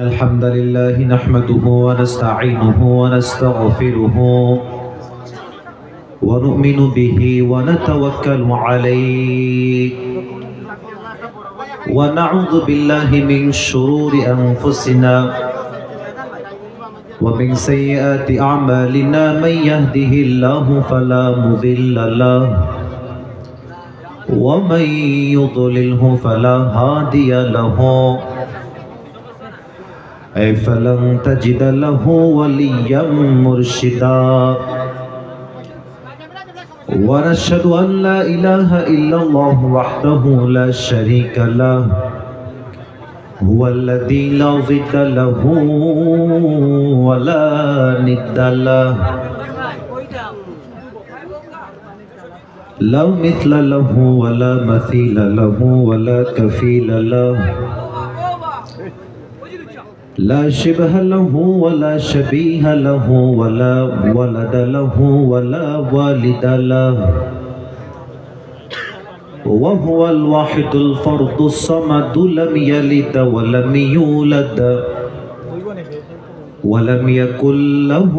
الحمد لله نحمده ونستعينه ونستغفره ونؤمن به ونتوكل عليه ونعوذ بالله من شرور أنفسنا ومن سيئات أعمالنا من يهده الله فلا مضل له ومن يضلله فلا هادي له فلن تجد له وليا مرشدا ونشهد أن لا إله إلا الله وحده لا شريك له هو الذي لا ضد له ولا ند له لا مثل له ولا مثيل له ولا كفيل له لا شبه له ولا شبيه له ولا ولد له ولا والد له وهو الواحد الفرد الصمد لم يلد ولم يولد ولم يكن له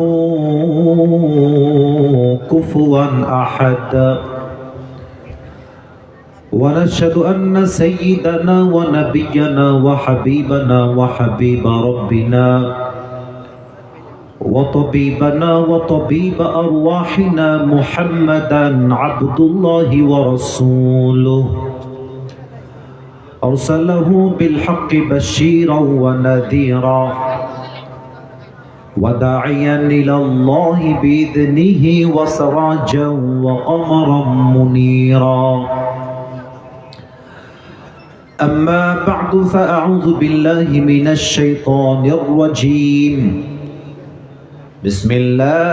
كفوا أحد ونشهد أن سيدنا ونبينا وحبيبنا وحبيب ربنا وطبيبنا وطبيب أرواحنا محمدا عبد الله ورسوله أرسله بالحق بشيرا ونذيرا وداعيا إلى الله بإذنه وسراجا وقمرا منيرا أما بعد فأعوذ بالله من الشيطان الرجيم بسم الله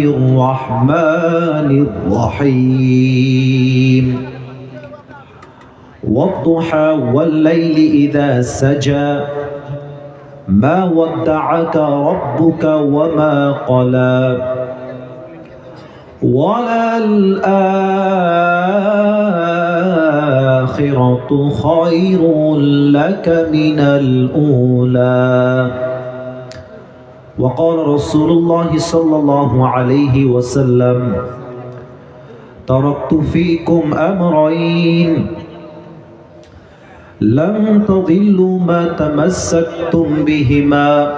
الرحمن الرحيم والضحى والليل إذا سجى ما ودعك ربك وما قلى وللآخرة خير لك من الأولى وقال رسول الله صلى الله عليه وسلم تركت فيكم أمرين لن تضلوا ما تمسكتم بهما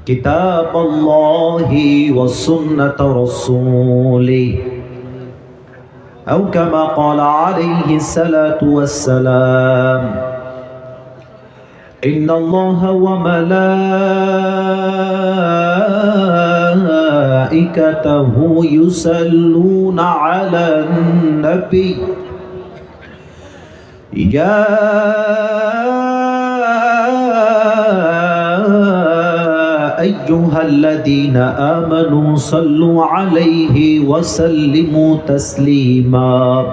كتاب الله وسنة رسوله أو كما قال عليه الصلاة والسلام إن الله وملائكته يصلون على النبي يا أيها الذين آمنوا صلوا عليه وسلموا تسليما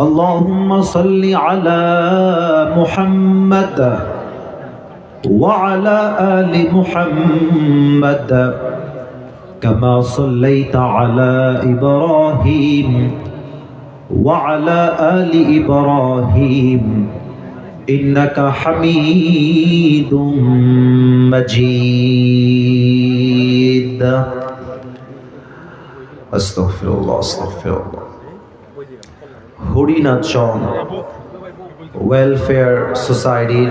اللهم صل على محمد وعلى آل محمد كما صليت على إبراهيم وعلى آل إبراهيم إنك حميد مجيد أستغفر الله أستغفر الله হরিনাচরণ welfare সোসাইটির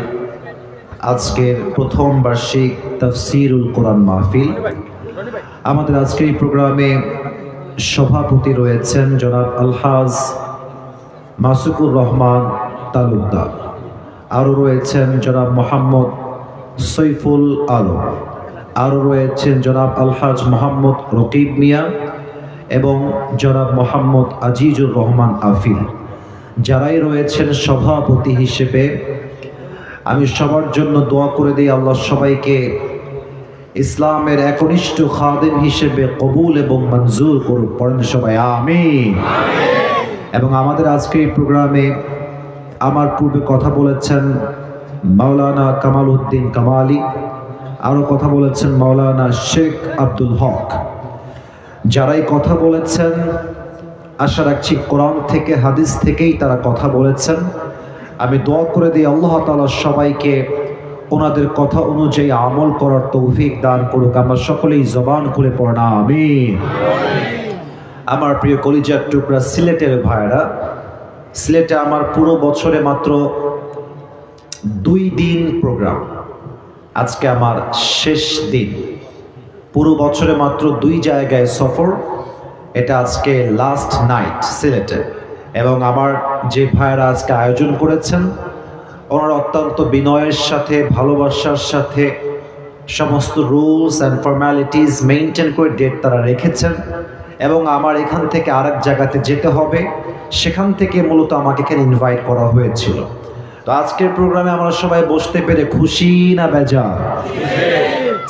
আজকের প্রথম বার্ষিক তাফসিরুল কোরআন মাহফিল। আমাদের আজকের এই প্রোগ্রামে সভাপতি রয়েছেন জনাব আলহাজ মাসুকুর রহমান তালুকদার, আরও রয়েছেন জনাব মোহাম্মদ সৈফুল আলম, আরও রয়েছেন জনাব আলহাজ মোহাম্মদ রকিব মিয়া এবং জনাব মোহাম্মদ আজিজুর রহমান আফিল। যারাই রয়েছেন সভাপতি হিসেবে আমি সবার জন্য দোয়া করে দিই, আল্লাহ সবাইকে ইসলামের একনিষ্ঠ খাদেম হিসেবে কবুল এবং মঞ্জুর করুন। পড়েন সবাই আমিন। এবং আমাদের আজকে এই প্রোগ্রামে আমার পূর্বে কথা বলেছেন মাওলানা কামাল উদ্দিন কামালি, আরও কথা বলেছেন মাওলানা শেখ আব্দুল হক। যারাই কথা বলেছেন আশা রাখছি কোরআন থেকে হাদিস থেকেই তারা কথা বলেছেন। আমি দোয়া করে দিই আল্লাহ তাআলা সবাইকে ওনাদের কথা অনুযায়ী আমল করার তৌফিক দান করুক। আমরা সকলেই জবান খুলে পড়ি না আমিন। আমার প্রিয় কলিজার টুকরা সিলেটের ভাইরা, সিলেটে আমার পুরো বছরে মাত্র 2 দিন প্রোগ্রাম, আজকে আমার শেষ দিন। পুরো বছরে মাত্র 2 জায়গায় সফর, এটা আজকে লাস্ট নাইট সিলেটে। এবং আমার যে ভাইরা আজকে আয়োজন করেছেন ওনারা অত্যন্ত বিনয়ের সাথে ভালোবাসার সাথে সমস্ত রুলস অ্যান্ড ফর্মালিটিস মেনটেন করে ডেট তারা রেখেছেন। এবং আমার এখান থেকে আরেক জায়গাতে যেতে হবে, সেখান থেকে মূলত আমাকে এখানে ইনভাইট করা হয়েছিল। তো আজকের প্রোগ্রামে আমরা সবাই বসতে পেরে খুশি না বেজার?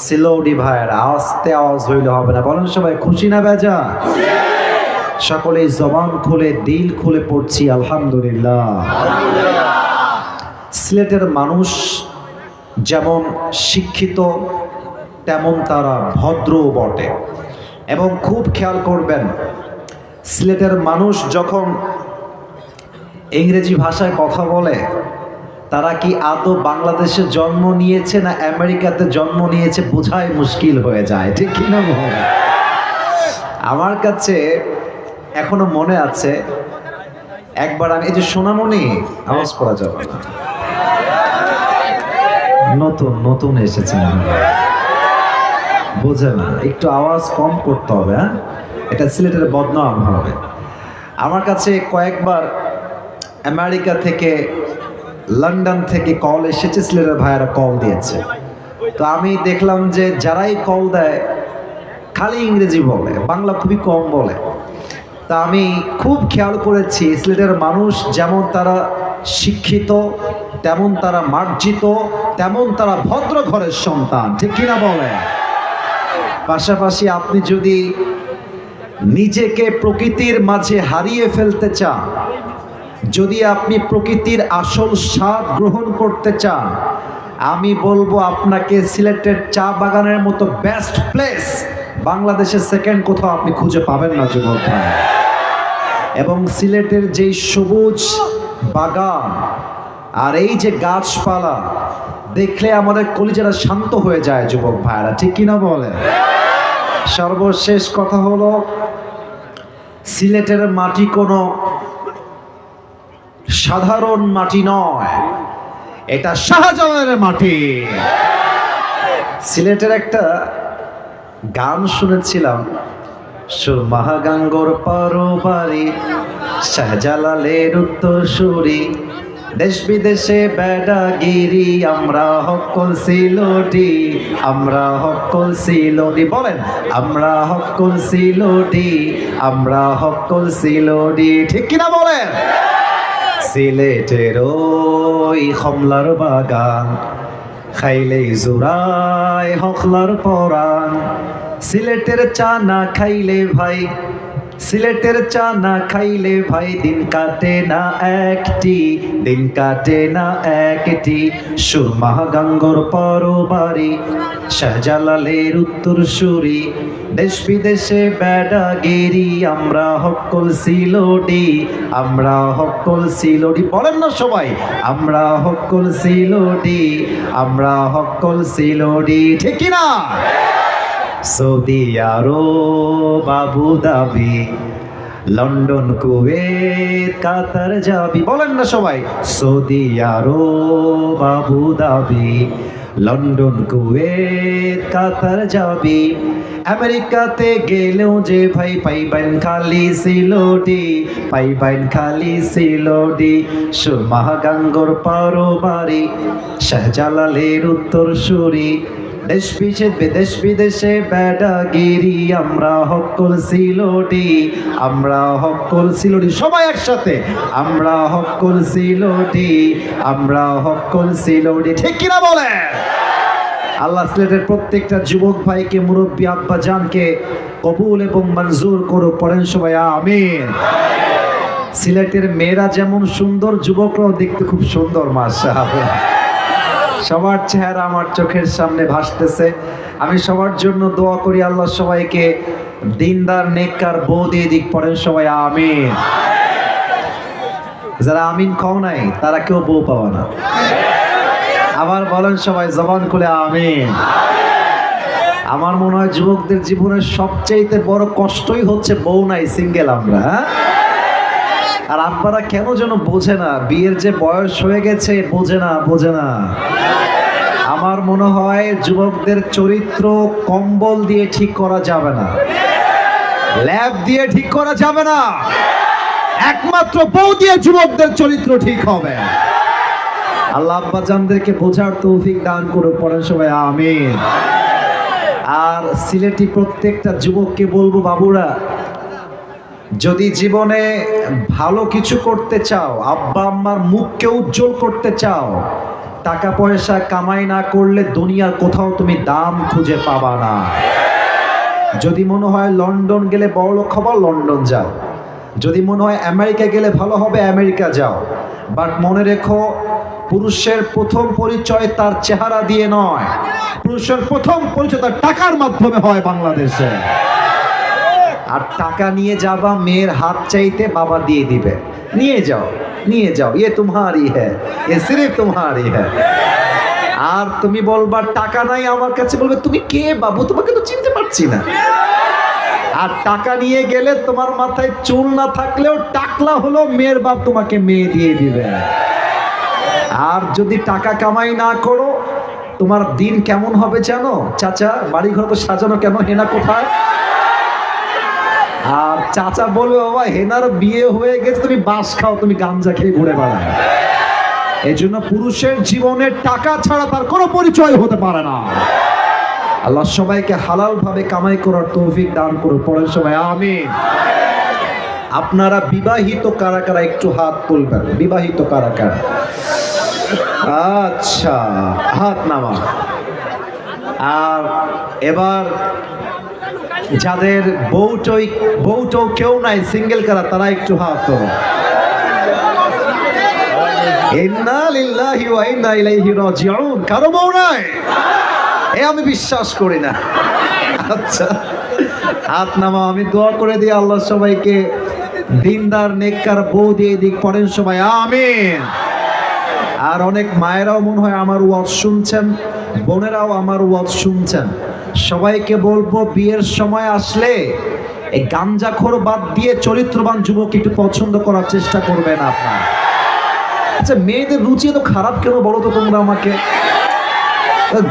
সিলোডি ভাইয়ের আস্তে আওয়াজ হইলে হবে না, বলেন সবাই খুশি না বেজার? সকলেই জবান খুলে দিল খুলে পড়ছি আলহামদুলিল্লাহ। সিলেটের মানুষ যেমন শিক্ষিত তেমন তারা ভদ্রও বটে। এবং খুব খেয়াল করবেন, সিলেটের মানুষ যখন ইংরেজি ভাষায় কথা বলে তারা কি আদৌ বাংলাদেশে জন্ম নিয়েছে না আমেরিকাতে জন্ম নিয়েছে বোঝাই মুশকিল হয়ে যায়, ঠিক কি না? আমার কাছে এখনো মনে আছে, একবার আমি এই যে সোনামণি, আওয়াজ করা যাবে না, নতুন নতুন এসেছে বোঝে না, একটু আওয়াজ কম করতে হবে, হ্যাঁ, এটা সিলেটের বদনাম হবে। আমার কাছে কয়েকবার আমেরিকা থেকে লন্ডন থেকে কল এসেছে, সিলেটের ভাইয়েরা কল দিয়েছে। তো আমি দেখলাম যে যারাই কল দেয় খালি ইংরেজি বলে, বাংলা খুবই কম বলে। তা আমি খুব খেয়াল করেছি সিলেটের মানুষ যেমন তারা শিক্ষিত তেমন তারা মার্জিত, তেমন তারা ভদ্র ঘরের সন্তান, ঠিক কিনা বলে? পাশাপাশি আপনি যদি নিজেকে প্রকৃতির মাঝে হারিয়ে ফেলতে চান, যদি আপনি প্রকৃতির আসল স্বাদ গ্রহণ করতে চান, আমি বলবো আপনাকে সিলেটের চা বাগানের মতো বেস্ট প্লেস বাংলাদেশের সেকেন্ড কোথাও আপনি খুঁজে পাবেন না যুবক ভাই। এবং সিলেটের যেই সবুজ বাগান আর এই যে গাছপালা দেখলে আমাদের কলিজারা শান্ত হয়ে যায় যুবক ভাইরা, ঠিক কিনা বলে? সর্বশেষ কথা হলো, সিলেটের মাটি কোনো সাধারণ মাটি নয়, এটা শাহজালালের মাটি। সিলেটের একটা গান শুনেছিলাম, সুরমাহা গাঙ্গর পারোবারি শাহজালালের উত্তরসূরি, দেশ বিদেশে বেড়াগিরি আমরা হকল সিলোডি, আমরা হকল সিলোডি, বলেন আমরা হকল সিলোডি, আমরা হকল সিলোডি, ঠিক কিনা বলেন? সিলেটের ওই কমলার বাগান খাইলে জোড়ায় হকলার পরাণ, সিলেটের চা না খাইলে ভাই, সিলেটের চা না খাইলে ভাই দিন কাটে না একটি, দিন কাটে না একটি। সুরমা গাঙ্গর পরবারি শাহজালালের উত্তরসূরি, দেশ বিদেশে বেড়াগিরি আমরা হকল সিলোডি, আমরা হকল সিলোডি, বলেন না সবাই আমরা হকল সিলোডি, আমরা হকল সিলোডি, ঠিক কিনা? Saudi Arab Abu Dhabi London Kuwait Qatar যাবি, বলেন না সবাই Saudi Arab Abu Dhabi London Kuwait Qatar যাবি। আমেরিকাতে গেলেও যে ভাই পাইবেন খালি সিলোডি, পাইবেন খালি সিলোডি। সুরমা গাঙ্গর পারোবারি শাহজালালের উত্তরসূরি, দেশ বিদেশে বেড়াগিরি আমরা হকল সিলোডি, আমরা হকল সিলোডি, সবাই একসাথে আমরা হকল সিলোডি, আমরা হকল সিলোডি, ঠিক কিনা বলে? আল্লাহ সিলেটের প্রত্যেকটা যুবক ভাইকে, মুরব্বী আব্বা জানকে কবুল এবং মঞ্জুর করুক, পড়েন সবাই আমিন। সিলেটের মেয়েরা যেমন সুন্দর, যুবকরাও দেখতে খুব সুন্দর, মাশাআল্লাহ। সবার চেহারা আমার চোখের সামনে ভাসতেছে। আমি সবার জন্য দোয়া করি, আল্লাহ সবাইকে দিনদার নেককার বউ দিয়ে দিক, পড়েন সবাই আমিন। যারা আমিন খাও নাই তারা কেউ বউ পাওয়া না। আবার বলেন সবাই জবান খুলে আমিন। আমার মনে হয় যুবকদের জীবনের সবচেয়ে বড় কষ্টই হচ্ছে বউ নাই, সিঙ্গেল আমরা। হ্যাঁ, আর আপনারা কেন যেন বোঝে না, বিয়ের যে বয়স হয়ে গেছে বোঝে না। আমার মনে হয় যুবকদের চরিত্র কম্বল দিয়ে ঠিক করা যাবে না, ল্যাব দিয়ে ঠিক করা যাবে না, একমাত্র বউ দিয়ে যুবকদের চরিত্র ঠিক হবে। আল্লাহ আব্বাজানদেরকে বোঝার তৌফিক দান করে পড়েন সবাই আমিন। আর সিলেটি প্রত্যেকটা যুবককে বলবো, বাবুরা, যদি জীবনে ভালো কিছু করতে চাও, আব্বা আম্মার মুখকে উজ্জ্বল করতে চাও, টাকা পয়সা কামাই না করলে দুনিয়ার কোথাও তুমি দাম খুঁজে পাবা না। যদি মনে হয় লন্ডন গেলে বড়লোক হবো, লন্ডন যাও। যদি মনে হয় আমেরিকা গেলে ভালো হবে, আমেরিকা যাও। বাট মনে রেখো, পুরুষের প্রথম পরিচয় তার চেহারা দিয়ে নয়, পুরুষের প্রথম পরিচয় তার টাকার মাধ্যমে হয় বাংলাদেশে। আর টাকা নিয়ে যাবা, মেয়ের হাত চাইতে বাবা দিয়ে দিবে, নিয়ে যাও ये तुम्हारी है, ये सिर्फ तुम्हारी है। আর তুমি বলবা টাকা নাই আমার কাছে, বলবে তুমি কে বাবু, তোমাকে তো চিনতে পারছি না। আর টাকা নিয়ে গেলে তোমার মাথায় চুল না থাকলেও টাকলা হলো মেয়ের বাপ তোমাকে মেয়ে দিয়ে দিবে। আর যদি টাকা কামাই না করো, তোমার দিন কেমন হবে জানো? চাচা, বাড়ি ঘর তো সাজানো, কেন হেনা কোথায়? আর চাচা বলবে, বাবা হেনার বিয়ে হয়ে গেছে, তুমি বাস খাও, তুমি গাঞ্জা খেয়ে ঘুরে বেড়াও। এই জন্য পুরুষের জীবনে টাকা ছাড়া তার কোনো পরিচয় হতে পারে না। আল্লাহ সবাইকে হালাল ভাবে কামাই করার তৌফিক দান করুন, পড়েন সবাই আমিন। আপনারা বিবাহিত কারা কারা একটু হাত তুলবেন, বিবাহিত কারা কারা? আচ্ছা, হাত নামা। আর এবার যাদের বউটো কেউ নাই, সিঙ্গেল কারা, তারা একটু হাত তোলো। ইন্না লিল্লাহি ওয়া ইন্না ইলাইহি রাজিউন। কারো বউ নাই? আমি বিশ্বাস করি না। আচ্ছা, হাত নামাও। আমি দোয়া করে দিই আল্লাহ সবাইকে দিনদার নেককার বউ দিয়ে দিক, পড়েন সবাই আমিন। আর অনেক মায়েরাও মনে হয় আমার ওয়াজ শুনছেন, বোনেরাও আমার ওয়াজ শুনছেন। সবাইকে বলবো, বিয়ের সময় আসলে এই গাঞ্জাখোর বাদ দিয়ে চরিত্রবান যুবক একটু পছন্দ করার চেষ্টা করবেন আপনারা। আচ্ছা, মেয়েদের রুচি এত খারাপ কেন বলো তো তোমরা আমাকে?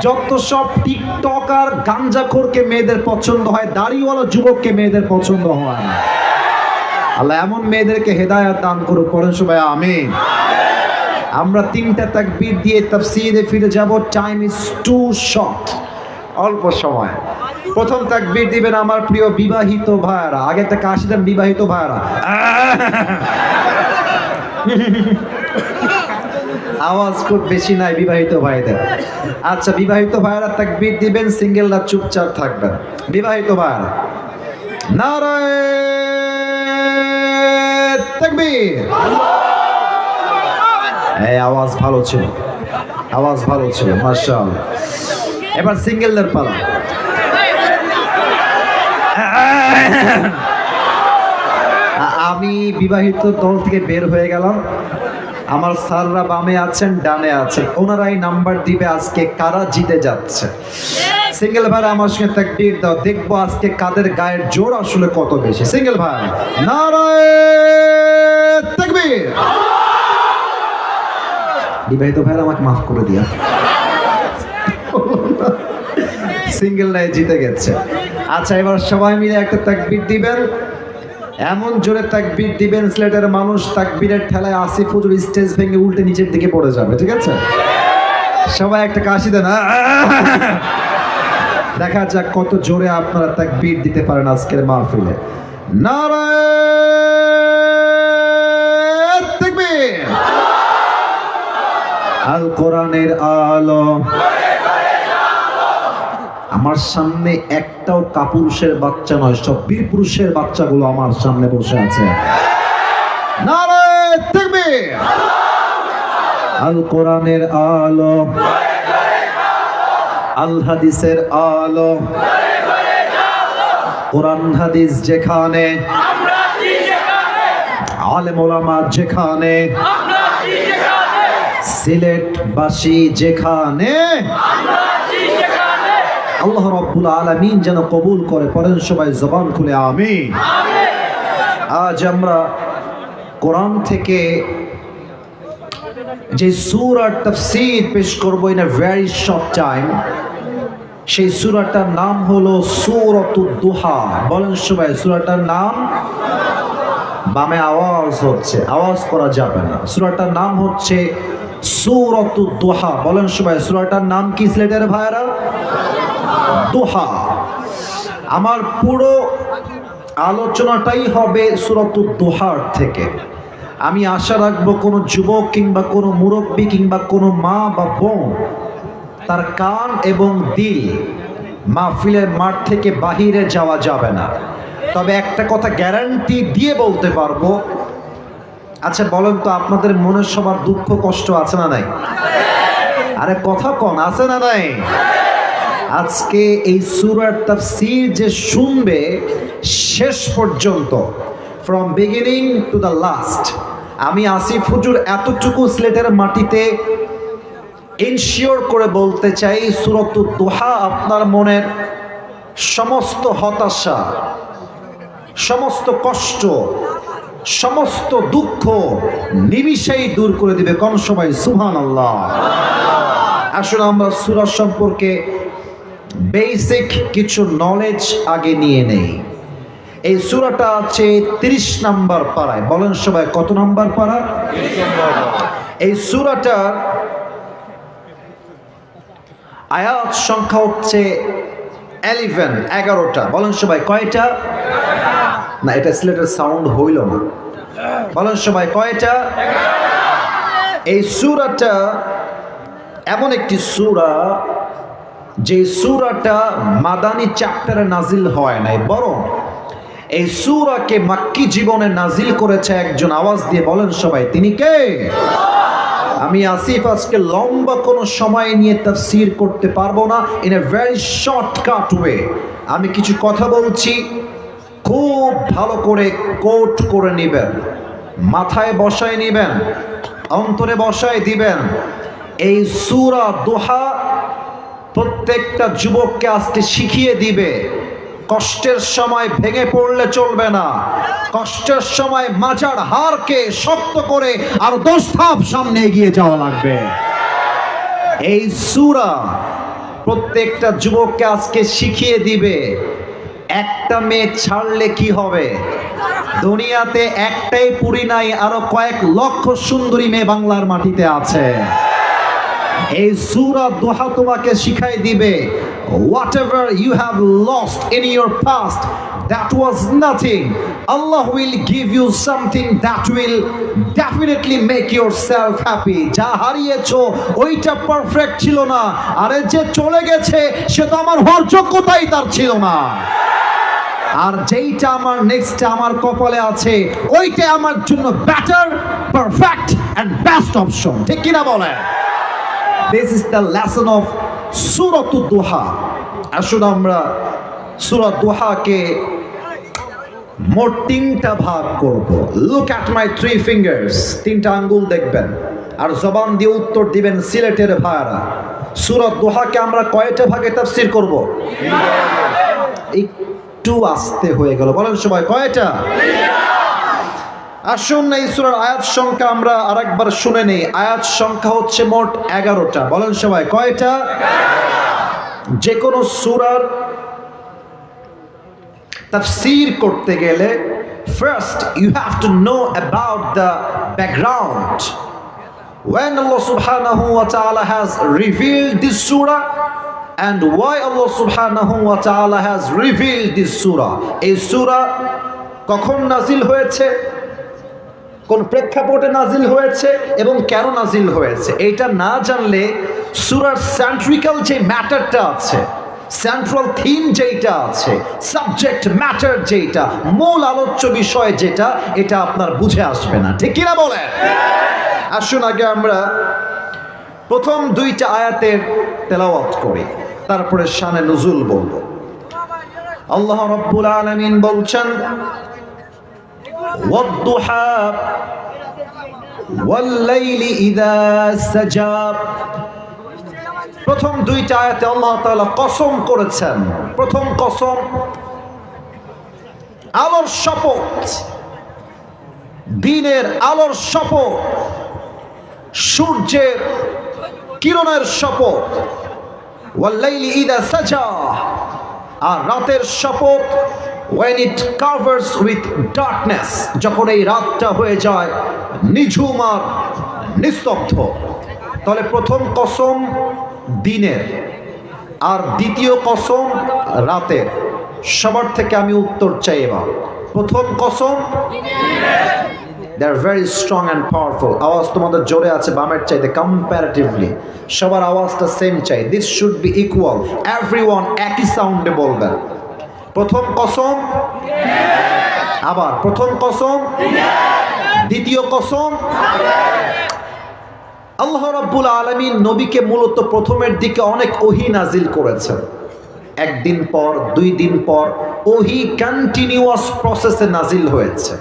যত সব টিকটক আর গাঞ্জাখোরকে মেয়েদের পছন্দ হয়, দাড়িওয়ালা যুবককে মেয়েদের পছন্দ হয় না। আল্লাহ এমন মেয়েদেরকে হেদায়েত দান করুক, পড়েন সবাই আমিন। আমরা 3টা তাকবীর দিয়ে তাফসীরে ফিরে যাব। টাইম ইজ টু শর্ট, অল্প সময়। প্রথম তাকবীর দিবেন আমার প্রিয় বিবাহিত ভাইরা। আগে একটা কাশি দেন বিবাহিত ভাইরা। আওয়াজ খুব বেশি নাই বিবাহিত ভাইদের। আচ্ছা, বিবাহিত ভাইরা তাকবীর দিবেন, সিঙ্গেলরা চুপচাপ থাকবেন। বিবাহিত ভাইরা, নারায়ে তাকবীর। এই আওয়াজ ভালো ছিল, আওয়াজ ভালো ছিল, মাশাআল্লাহ। এবার সিঙ্গেলদের পালা। আমি বিবাহিত দল থেকে বের হয়ে গেলাম। আমার স্যাররা বামে আছেন, ডানে আছেন, ওনারাই নাম্বার দিবে আজকে কারা জিতে যাচ্ছে। সিঙ্গেল ভাই আমার সঙ্গে তাকবীর দাও, দেখবো আজকে কাদের গায়ের জোর আসলে কত বেশি। সিঙ্গেল ভাই, নারায়ে তাকবীর। বিবাহিত ভাইরা আমাকে মাফ করে দিয়া, সিঙ্গেল নাই জিতে গেছে। আচ্ছা, এবার সবাই মিলে একটা তাকবীর দিবেন, এমন জোরে তাকবীর দিবেন সিলেটের মানুষ তাকবীরের ঠেলায় আসিফ হুজুর স্টেজ ভেঙে উল্টে নিচের দিকে পড়ে যাবে। ঠিক আছে, সবাই একটা কাশি দেন। দেখা যাক কত জোরে আপনারা তাকবীর দিতে পারেন আজকের মাহফিলে। নারায়ে তাকবীর। আল কোরআনের আলো। আমার সামনে একটাও কাপুরুষের বাচ্চা নয়, সব বীর পুরুষের বাচ্চাগুলো আমার সামনে বসে আছে। নারায়ে তাকবীর। আল কোরআনের আলো, আল হাদিসের আলো। কোরআন হাদিস যেখানে, আলেম ওলামা যেখানে, সিলেটবাসী যেখানে, আল্লাহ রাব্বুল আলামিন যেন কবুল করে। পড়েন সবাই জবান খুলে আমিন। আজ আমরা কোরআন থেকে যে সূরার তাফসীর পেশ করব in a very short time, সেই সূরাটার নাম হলো সূরাতুদ দুহা। বলেন সবাই সূরাটার নাম। বামে আওয়াজ হচ্ছে, আওয়াজ করা যাবে না। সূরাটার নাম হচ্ছে সূরাতুদ দুহা। বলেন সবাই সূরাটার নাম কি সিলেটের ভাইরা? দুহা। আমার পুরো আলোচনাটাই হবে সূরাতুদ দুহার থেকে। আমি আশা রাখবো কোনো যুবক কিংবা কোনো মুরব্বী কিংবা কোনো মা বা বোন তার কান এবং দিল মাহফিলের মাঠ থেকে বাহিরে যাওয়া যাবে না। তবে একটা কথা গ্যারান্টি দিয়ে বলতে পারবো, আচ্ছা বলেন তো আপনাদের মনে সবার দুঃখ কষ্ট আছে না নাই? আরে কথা কন, আছে না নাই? আজকে এই সূরার তাফসীর যে শুনবে শেষ পর্যন্ত, from beginning to the last, আমি আসিফ হুজুর এতটুকু সিলেটের মাটিতে ইনশিওর করে বলতে চাই, সূরাতুদ দুহা আপনার মনের সমস্ত হতাশা, সমস্ত কষ্ট, সমস্ত দুঃখ নিমিষেই দূর করে দিবে। কোন সবাই সুবহানাল্লাহ। আসলে আমরা সূরা সম্পর্কে বেসিক কিছু নলেজ আগে নিয়ে নেই। এই সূরাটা আছে 30 নম্বর পারায়। বলেন সবাই কত নম্বর পারা? এই সূরাটার আয়াত সংখ্যা হচ্ছে 11টা। বলেন সবাই কয়টা? না, এটা সিলেটের সাউন্ড হইল না। বলেন সবাই কয়টা? এই সূরাটা এমন একটি সূরা যে সূরাটা মাদানী চ্যাপ্টারে নাজিল হয় নাই, বরং এই সূরাকে মাক্কি জীবনে নাজিল করেছে একজন। আওয়াজ দিয়ে বলেন সবাই তিনি কে? আমি আসিফ আজকে লম্বা কোনো সময় নিয়ে তাফসীর করতে পারবো না, in a very shortcut way. আমি কিছু কথা বলছি, খুব ভালো করে কোট করে নেবেন, মাথায় বসায় নেবেন, অন্তরে বসায় দিবেন। এই সূরা দুহা প্রত্যেকটা যুবককে আজকে শিখিয়ে দিবে, কষ্টের সময় ভেঙে পড়লে চলবে না। কষ্টের সময় মাজার হারকে শক্ত করে আর 10 ধাপ সামনে এগিয়ে যাওয়া লাগবে। এই সূরা প্রত্যেকটা যুবককে আজকে শিখিয়ে দিবে, একটা মেয়ে ছাড়লে কি হবে। দুনিয়াতে একটাই পুরী নাই, আরো কয়েক লক্ষ সুন্দরী মেয়ে বাংলার মাটিতে আছে। এই সূরা দুহা তোমাকে শিখাই দিবে, whatever you have lost in your past, that was nothing. Allah will give you something that will definitely make yourself happy. যা হারিয়েছো ওইটা পারফেক্ট ছিল না, আরে যে চলে গেছে সে তো আমার হওয়ার যোগ্যতাই তার ছিল না। আর যেইটা আমার নেক্সট আমার কপালে আছে ওইটা আমার জন্য better, perfect and best option. ঠিক কিনা বলেন? This is the lesson of সূরাতুদ দুহা। আসুন আমরা সূরা দুহাকে মোট 3টা ভাগ করব। Look at my 3 fingers, 3টা আঙ্গুল দেখবেন আর জবান দিয়ে উত্তর দিবেন সিলেটের ভাইরা। সূরা দুহাকে আমরা কয়টা ভাগে তাফসীর করব? একটু আস্তে হয়ে গেল, বলেন সবাই কয়টা? আসুন এই সূরার আয়াত সংখ্যা আমরা আরেকবার শুনে নেই। আয়াত সংখ্যা হচ্ছে মোট 11টা। বলেন সবাই কয়টা? যে কোনো সূরার তাফসীর করতে গেলে first you have to know about the background. When Allah subhanahu wa ta'ala has revealed this surah and why Allah subhanahu wa ta'ala has revealed this surah. এই সূরা কখন নাজিল হয়েছে, কোন প্রেক্ষাপটে নাজিল হয়েছে এবং কেন নাজিল হয়েছে, এইটা না জানলে সূরার সেন্ট্রিক্যাল যে ম্যাটারটা আছে, সেন্ট্রাল থিম যেটা আছে, সাবজেক্ট ম্যাটার যেটা, মূল আলোচ্য বিষয় যেটা, এটা আপনার বুঝে আসবে না। ঠিক কিনা বলেন? আসুন আগে আমরা প্রথম 2টা আয়াতের তেলাওয়াত করি, তারপরে শানে নুজুল বলবো। আল্লাহ রাব্বুল আলামিন বলছেন, ওয়াদ-দুহা ওয়াল-লাইলি ইযা সাজা। প্রথম দুইটা আয়াতে আল্লাহ তাআলা কসম করেছেন। প্রথম কসম আলোর শপথ, দিনের আলোর শপথ, সূর্যের কিরণের শপথ, ওয়াল-লাইলি ইযা সাজা, আর রাতের শপথ, when it covers with darkness, যখন এই রাতটা হয়ে যায় নিঝুম আর নিস্তব্ধ। তাহলে প্রথম কসম দিনের, আর দ্বিতীয় কসম রাতের। সবার থেকে আমি উত্তর চাই এবার। প্রথম কসম, they are very strong and powerful. আওয়াজ তোমাদের জোরে আছে বামের চাইতে কম্পারেটিভলি। সবার আওয়াজটা সেম চাই, this should be equal, everyone একই সাউন্ডে বলবেন। প্রথম কসম, আবার প্রথম কসম, দ্বিতীয় কসম। আল্লাহ রাব্বুল আলামিন নবীকে মূলত প্রথমের দিকে অনেক ওহী নাজিল করেছেন। একদিন পর, দুই দিন পর ওহী কন্টিনিউয়াস প্রসেসে নাজিল হয়েছে।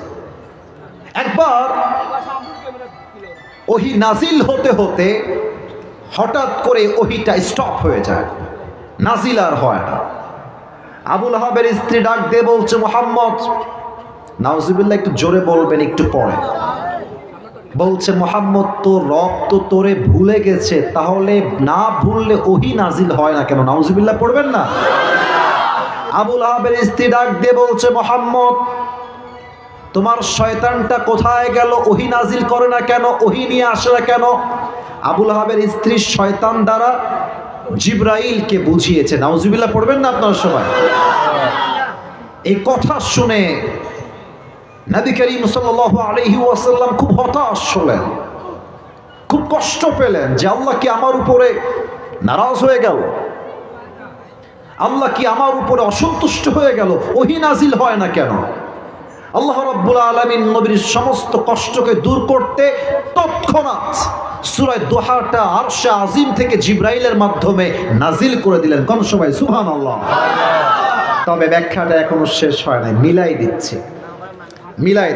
একবার ওহী নাজিল হতে হতে হঠাৎ করে ওহীটা স্টপ হয়ে যায়, নাজিল আর হয় না। আবুল আহাবের স্ত্রী ডাক দিয়ে বলছে, মুহাম্মদ, নাউজুবিল্লাহ, একটু জোরে বলবেন একটু পরে। বলছে, মুহাম্মদ, তো রব তো তোরে ভুলে গেছে, তাহলে না ভুললে ওহী নাজিল হয় না কেন? নাউজুবিল্লাহ পড়বেন না? আবুল আহাবের স্ত্রী ডাক দিয়ে বলছে, মুহাম্মদ, তোমার শয়তানটা কোথায় গেল? ওহী নাজিল করে না কেন? ওহী নিয়ে আসে না কেন? আবুল আহাবের স্ত্রী শয়তান দ্বারা জিবরাইলকে বুঝিয়েছে। নাউজুবিল্লাহ পড়বেন না আপনারা সবাই? এই কথা শুনে নবী করিম সাল্লাল্লাহু আলাইহি ওয়াসাল্লাম খুব হতাশ হলেন, খুব কষ্ট পেলেন যে আল্লাহ কি আমার উপরে নারাজ হয়ে গেল? আল্লাহ কি আমার উপরে অসন্তুষ্ট হয়ে গেল? ওহী নাজিল হয় না কেন? আল্লাহ রাব্বুল আলামিন নবীর সমস্ত কষ্টকে দূর করতে তৎক্ষণাৎ সূরা দুহাটা আরশে আজিম থেকে জিবরাইলের মাধ্যমে নাজিল করে দিলেন। কোন সবাই সুবহানাল্লাহ। তবে ব্যাখ্যাটা এখনো শেষ হয় নাই, মিলাই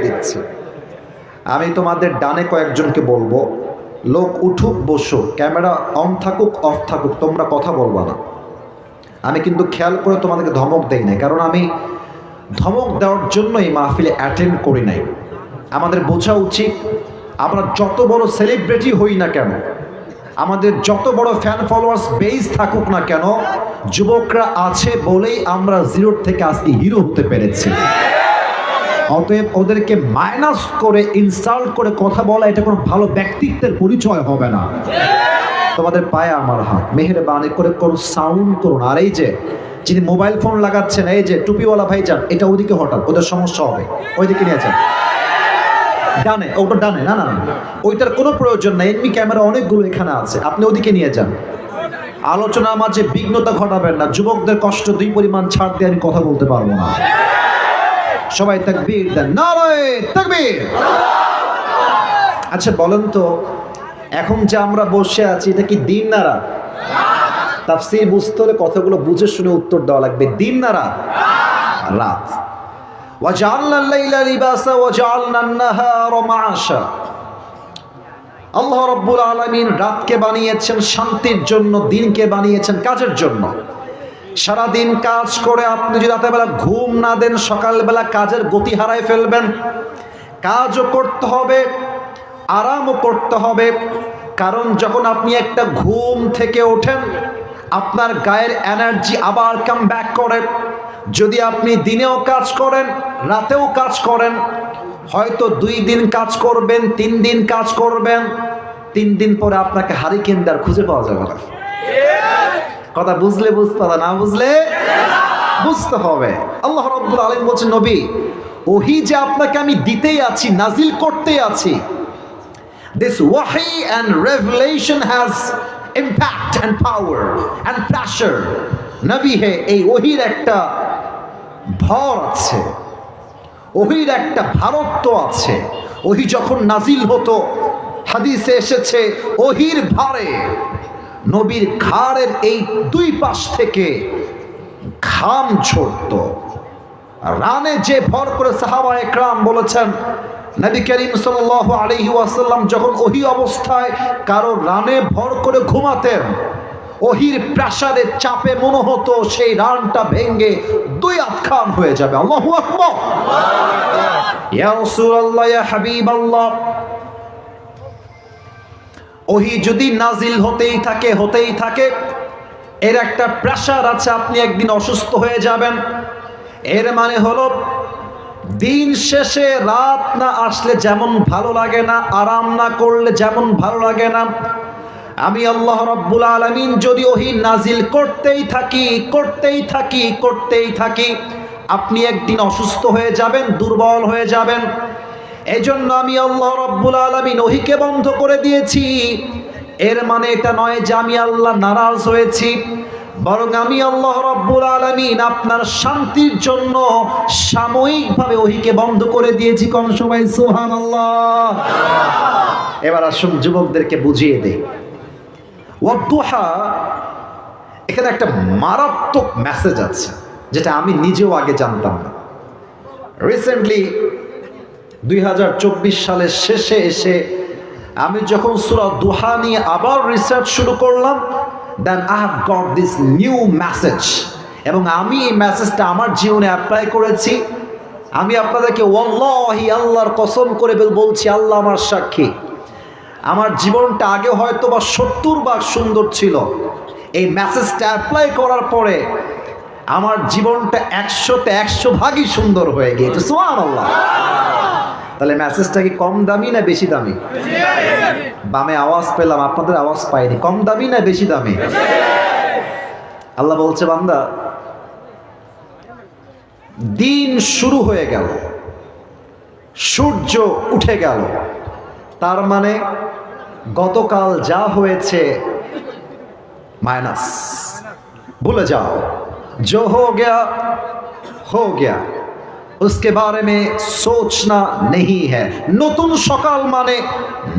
দিচ্ছি। আমি তোমাদের ডানে কয়েকজনকে বলবো, লোক উঠুক বসুক, ক্যামেরা অন থাকুক অফ থাকুক, তোমরা কথা বলবা না। আমি কিন্তু খেয়াল করে তোমাদেরকে ধমক দেই নাই, কারণ আমি ধমক দেওয়ার জন্য এই মাহফিলে অ্যাটেন্ড করি নাই। আমাদের বোঝা উচিত, আমরা যত বড় সেলিব্রিটি হই না কেন, আমাদের যত বড় ফ্যান ফলোয়ার্স বেস থাকুক না কেন, যুবকরা আছে বলেই আমরা জিরোর থেকে আজকে হিরো হতে পেরেছি। অতএব ওদেরকে মাইনাস করে, ইনসাল্ট করে কথা বলা, এটা কোনো ভালো ব্যক্তিত্বের পরিচয় হবে না। তোমাদের পায়ে আমার হাত, মেহেরবানি করে কোন সাউন্ড করুন। আর এই যে যিনি মোবাইল ফোন লাগাচ্ছেন, এই যে টুপিওয়ালা ভাইজান, এটা ওদিকে হঠাৎ, ওদের সমস্যা হবে, ওইদিকে নিয়ে যান। ডানে, ওটা ডানে, না না ওইটার কোনো প্রয়োজন নাই, এমনি ক্যামেরা অনেকগুলো এখানে আছে, আপনি ওদিকে নিয়ে যান। আলোচনার মাঝে বিঘ্নতা ঘটাবেন না, যুবকদের কষ্ট দুই পরিমাণ ছাড় দিয়ে আমি কথা বলতে পারবো না। সবাই তাকবীর দেন, নারায়ে তাকবীর। আচ্ছা বলেন তো, এখন যে আমরা বসে আছি, এটা কি দিন না রাত? তাফসীর বুঝতে হলে কথাগুলো বুঝে শুনে উত্তর দেওয়া লাগবে। দিন না রাত? রাত। ওয়াজআলনাল লাইলা লিবাসা ওয়াজআলনান নাহারা মাআশা। আল্লাহ রাব্বুল আলামিন রাতকে বানিয়েছেন শান্তির জন্য, দিনকে বানিয়েছেন কাজের জন্য। সারাদিন কাজ করে আপনি যদি রাতের বেলা ঘুম না দেন, সকালবেলা কাজের গতি হারায় ফেলবেন। কাজও করতে হবে, আরামও করতে হবে, কারণ যখন আপনি একটা ঘুম থেকে ওঠেন, আপনার গায়ের এনার্জি আবার কাম ব্যাক করে। যদি আপনি দিনেও কাজ করেন, রাতেও কাজ করেন, হয়তো 2 দিন কাজ করবেন, 3 দিন কাজ করবেন, 3 দিন পরে আপনাকে হারিকেন আর খুঁজে পাওয়া যাবে না। কথা বুঝলে বুঝতে হবে, না বুঝলে বুঝতে হবে। আল্লাহ রাব্বুল আলামিন বলছেন, নবী, ওহী যে আপনাকে আমি দিতেই আছি, নাজিল করতেই আছি, this wahi and revelation has impact and power and pressure. নবী হে, এই ওহীর একটা ভর আছে, ওহীর একটা ভারত্ব আছে। ওহী যখন নাজিল হতো, হাদিসে এসেছে, ওহীর ভারে নবীর ঘাড়ের এই 2 পাশ থেকে ঘাম ঝরতো। রানে যে ভর করে সাহাবা একরাম বলেছেন, নবী করিম সাল্লাল্লাহু আলাইহি ওয়াসাল্লাম যখন ওহী অবস্থায় কারো রানে ভর করে ঘুমাতেন, ওহির প্রেসারে চাপে মনে হতো সেই রানটা ভেঙে দুই আটখান হয়ে যাবে। আল্লাহু আকবার। ইয়া রাসূলুল্লাহ, ইয়া হাবিবাল্লাহ, ওহি যদি নাজিল হতেই থাকে, এর একটা প্রেসার আছে, আপনি একদিন অসুস্থ হয়ে যাবেন। এর মানে হলো দিন শেষে রাত না আসলে যেমন ভালো লাগে না, আরাম না করলে যেমন ভালো লাগে না, আমি আল্লাহ রাব্বুল আলামিন যদি ওহী নাজিল করতেই থাকি, আপনি একদিন অসুস্থ হয়ে যাবেন, দুর্বল হয়ে যাবেন। এজন্য আমি আল্লাহ রাব্বুল আলামিন ওহীকে বন্ধ করে দিয়েছি। এর মানে এটা নয় যে আমি আল্লাহ নারাজ হয়েছি, বরং আমি আল্লাহ রাব্বুল আলামিন আপনার শান্তির জন্য সাময়িকভাবে ওহীকে বন্ধ করে দিয়েছি। কোন সবাই সুবহানাল্লাহ। এবার আসুন যুবকদেরকে বুঝিয়ে দেই, ওয়াদুহা এখানে একটা মারাত্মক মেসেজ আছে যেটা আমি নিজেও আগে জানতাম না। রিসেন্টলি 2024 সালের শেষে এসে আমি যখন সূরা দুহা নিয়ে আবার রিসার্চ শুরু করলাম, then I have got this new message, এবং আমি এই মেসেজটা আমার জীবনে অ্যাপ্লাই করেছি। আমি আপনাদেরকে ওয়াল্লাহি, আল্লাহর কসম করে বলছি, আল্লাহ আমার সাক্ষী, আমার জীবনটা আগে হয়তো বা 70 ভাগ সুন্দর ছিল, এই মেসেজটা অ্যাপ্লাই করার পরে আমার জীবনটা 100তে 100 ভাগই সুন্দর হয়ে গিয়েছে। সুবহানাল্লাহ। তাহলে মেসেজটা কি কম দামি না বেশি দামি? বামে আওয়াজ পেলাম, আপনাদের আওয়াজ পাইনি। কম দামি না বেশি দামি? আল্লাহ বলছে, বান্দা, দিন শুরু হয়ে গেল, সূর্য উঠে গেল, তার মানে গতকাল যা হয়েছে মাইনাস, ভুলে যাও। जो हो गया उसके बारे में सोचना नहीं है। নতুন সকাল মানে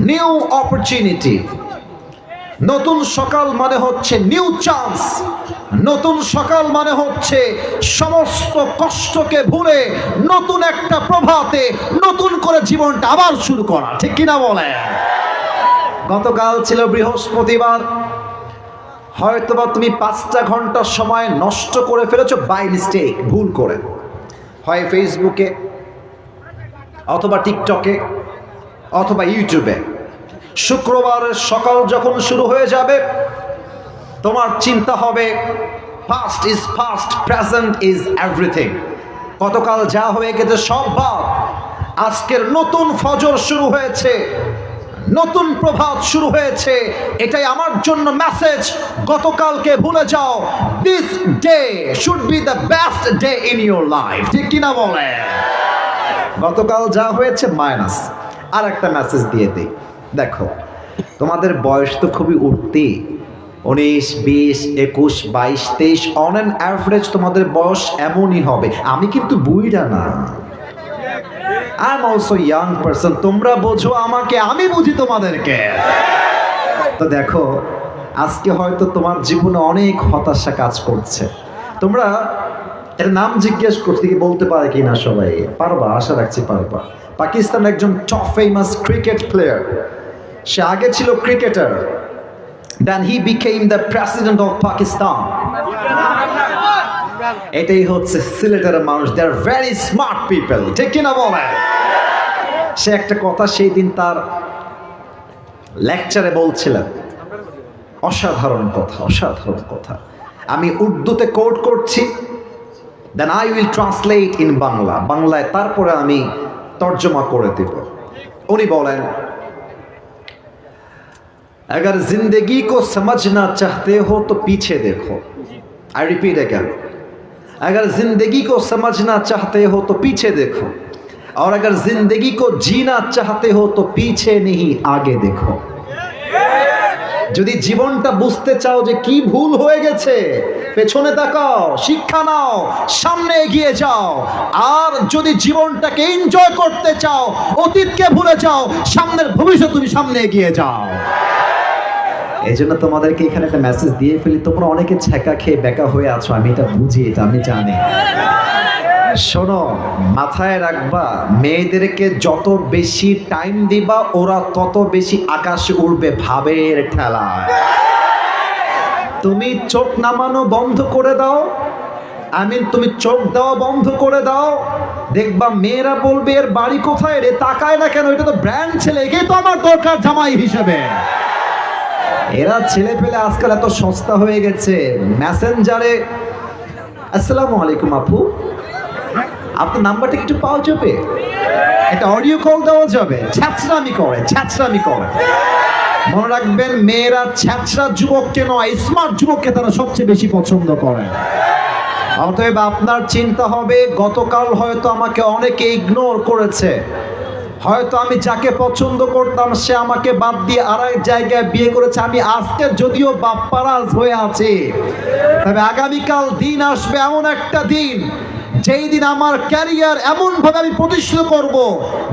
নিউ অপরচুনিটি, নতুন সকাল মানে হচ্ছে নিউ চান্স, নতুন সকাল মানে হচ্ছে সমস্ত কষ্টকে ভুলে নতুন একটা প্রভাতে নতুন করে জীবনটা আবার শুরু করা। ঠিক কিনা বলে? গতকাল ছিল বৃহস্পতিবার, হয়তোবা তুমি 5টা ঘন্টা সময় নষ্ট করে ফেলেছো বাই মিস্টেক, ভুল করে, হয় ফেসবুকে অথবা টিকটকে অথবা ইউটিউবে। শুক্রবারের সকাল যখন শুরু হয়ে যাবে, তোমার চিন্তা হবে past is past, present is everything. গতকাল যা হয়ে গেছে সব বাদ, আজকের নতুন ফজর শুরু হয়েছে, নতুন প্রভাত শুরু হয়েছে। এটাই আমার জন্য মেসেজ, গতকালকে ভুলে যাও। This day should be the best day in your life. ঠিক কিনা বলে? গতকাল যা হয়েছে মাইনাস। আর একটা মেসেজ দিয়ে দিই, দেখো তোমাদের বয়স তো খুবই উঠতি, 19, 20, 21, 22, 23, অন অ্যান অ্যাভারেজ তোমাদের বয়স এমনই হবে। আমি কিন্তু বুইড়া না, I am also young person. তোমরা বোঝো আমাকে, আমি বুঝি তোমাদেরকে। তো দেখো, আজকে হয়তো তোমার জীবনে অনেক হতাশা কাজ করছে। তোমরা এর নাম জিজ্ঞেস করতে কি বলতে পারে কিনা সবাই? পারবা? আশা রাখছি পারবা। পাকিস্তান একজন টপ ফেমাস ক্রিকেট প্লেয়ার, সে আগে ছিল cricketer, then he became the president of Pakistan. এটাই হচ্ছে সিলেটের মানুষ, they are very smart people. ঠিক কিনা বলে? সে একটা কথা সেই দিন তার লেকচারে বলছিলেন, অসাধারণ কথা, অসাধারণ কথা। আমি উর্দুতে কোট করছি, then I will translate in Bangla, বাংলায় তারপরে আমি তর্জমা করে দেব। উনি বলেন, अगर जिंदगी को समझना चाहते हो तो पीछे देखो। आई रिपीट अगेन, अगर जिंदगी को समझना चाहते हो तो पीछे देखो, और अगर जिंदगी को जीना चाहते हो तो पीछे नहीं आगे देखो। যদি জীবনটা বুঝতে চাও যে কি ভুল হয়ে গেছে, পেছনে তাকাও, শিক্ষা নাও, সামনে এগিয়ে যাও। আর যদি জীবনটাকে এনজয় করতে চাও, অতীতকে ভুলে যাও, সামনের ভবিষ্যৎ তুমি সামনে এগিয়ে যাও। এই জন্য তোমাদেরকে এখানে একটা মেসেজ দিয়ে ফেলি। তোমরা অনেকে ছ্যাঁকা খেয়ে বেকা হয়ে আছো, আমি এটা বুঝি, এটা আমি জানি। শোনো, মাথায় রাখবা, মেয়েদেরকে যত বেশি টাইম দিবা ওরা তত বেশি আকাশে উড়বে ভাবের ঠেলায়। তুমি চোখ নামানো বন্ধ করে দাও, তুমি চোখ দেওয়া বন্ধ করে দাও, দেখবা মেয়েরা বলবে এর বাড়ি কোথায় রে, তাকায় না কেন, এটা তো ব্র্যান্ড ছেলে, একেই তো আমার দরকার জামাই হিসেবে। এরা ছেলে পেলে আজকাল এত সস্তা হয়ে গেছে, মেসেঞ্জারে আসসালামু আলাইকুম আপু, আপনার নাম্বারটা একটু পাওয়া যাবে, এটা অডিও কল দেওয়া যাবে। ছ্যাঁচড়ামি করে। মনে রাখবেন, মেয়েরা ছ্যাঁচড়া যুবককে নয়, স্মার্ট যুবককে তারা সবচেয়ে বেশি পছন্দ করে। অতএব আপনার চিন্তা হবে, গতকাল হয়তো আমাকে অনেকে ইগনোর করেছে, হয়তো আমি যাকে পছন্দ করতাম সে আমাকে বাদ দিয়ে আরেক জায়গায় বিয়ে করেছে, আমি আজকে যদিও বাপ্পারাজ হয়ে আছি, তবে আগামীকাল দিন আসবে, এমন একটা দিন যেই দিন আমার ক্যারিয়ার এমন ভাবে আমি প্রতিষ্ঠিত করব,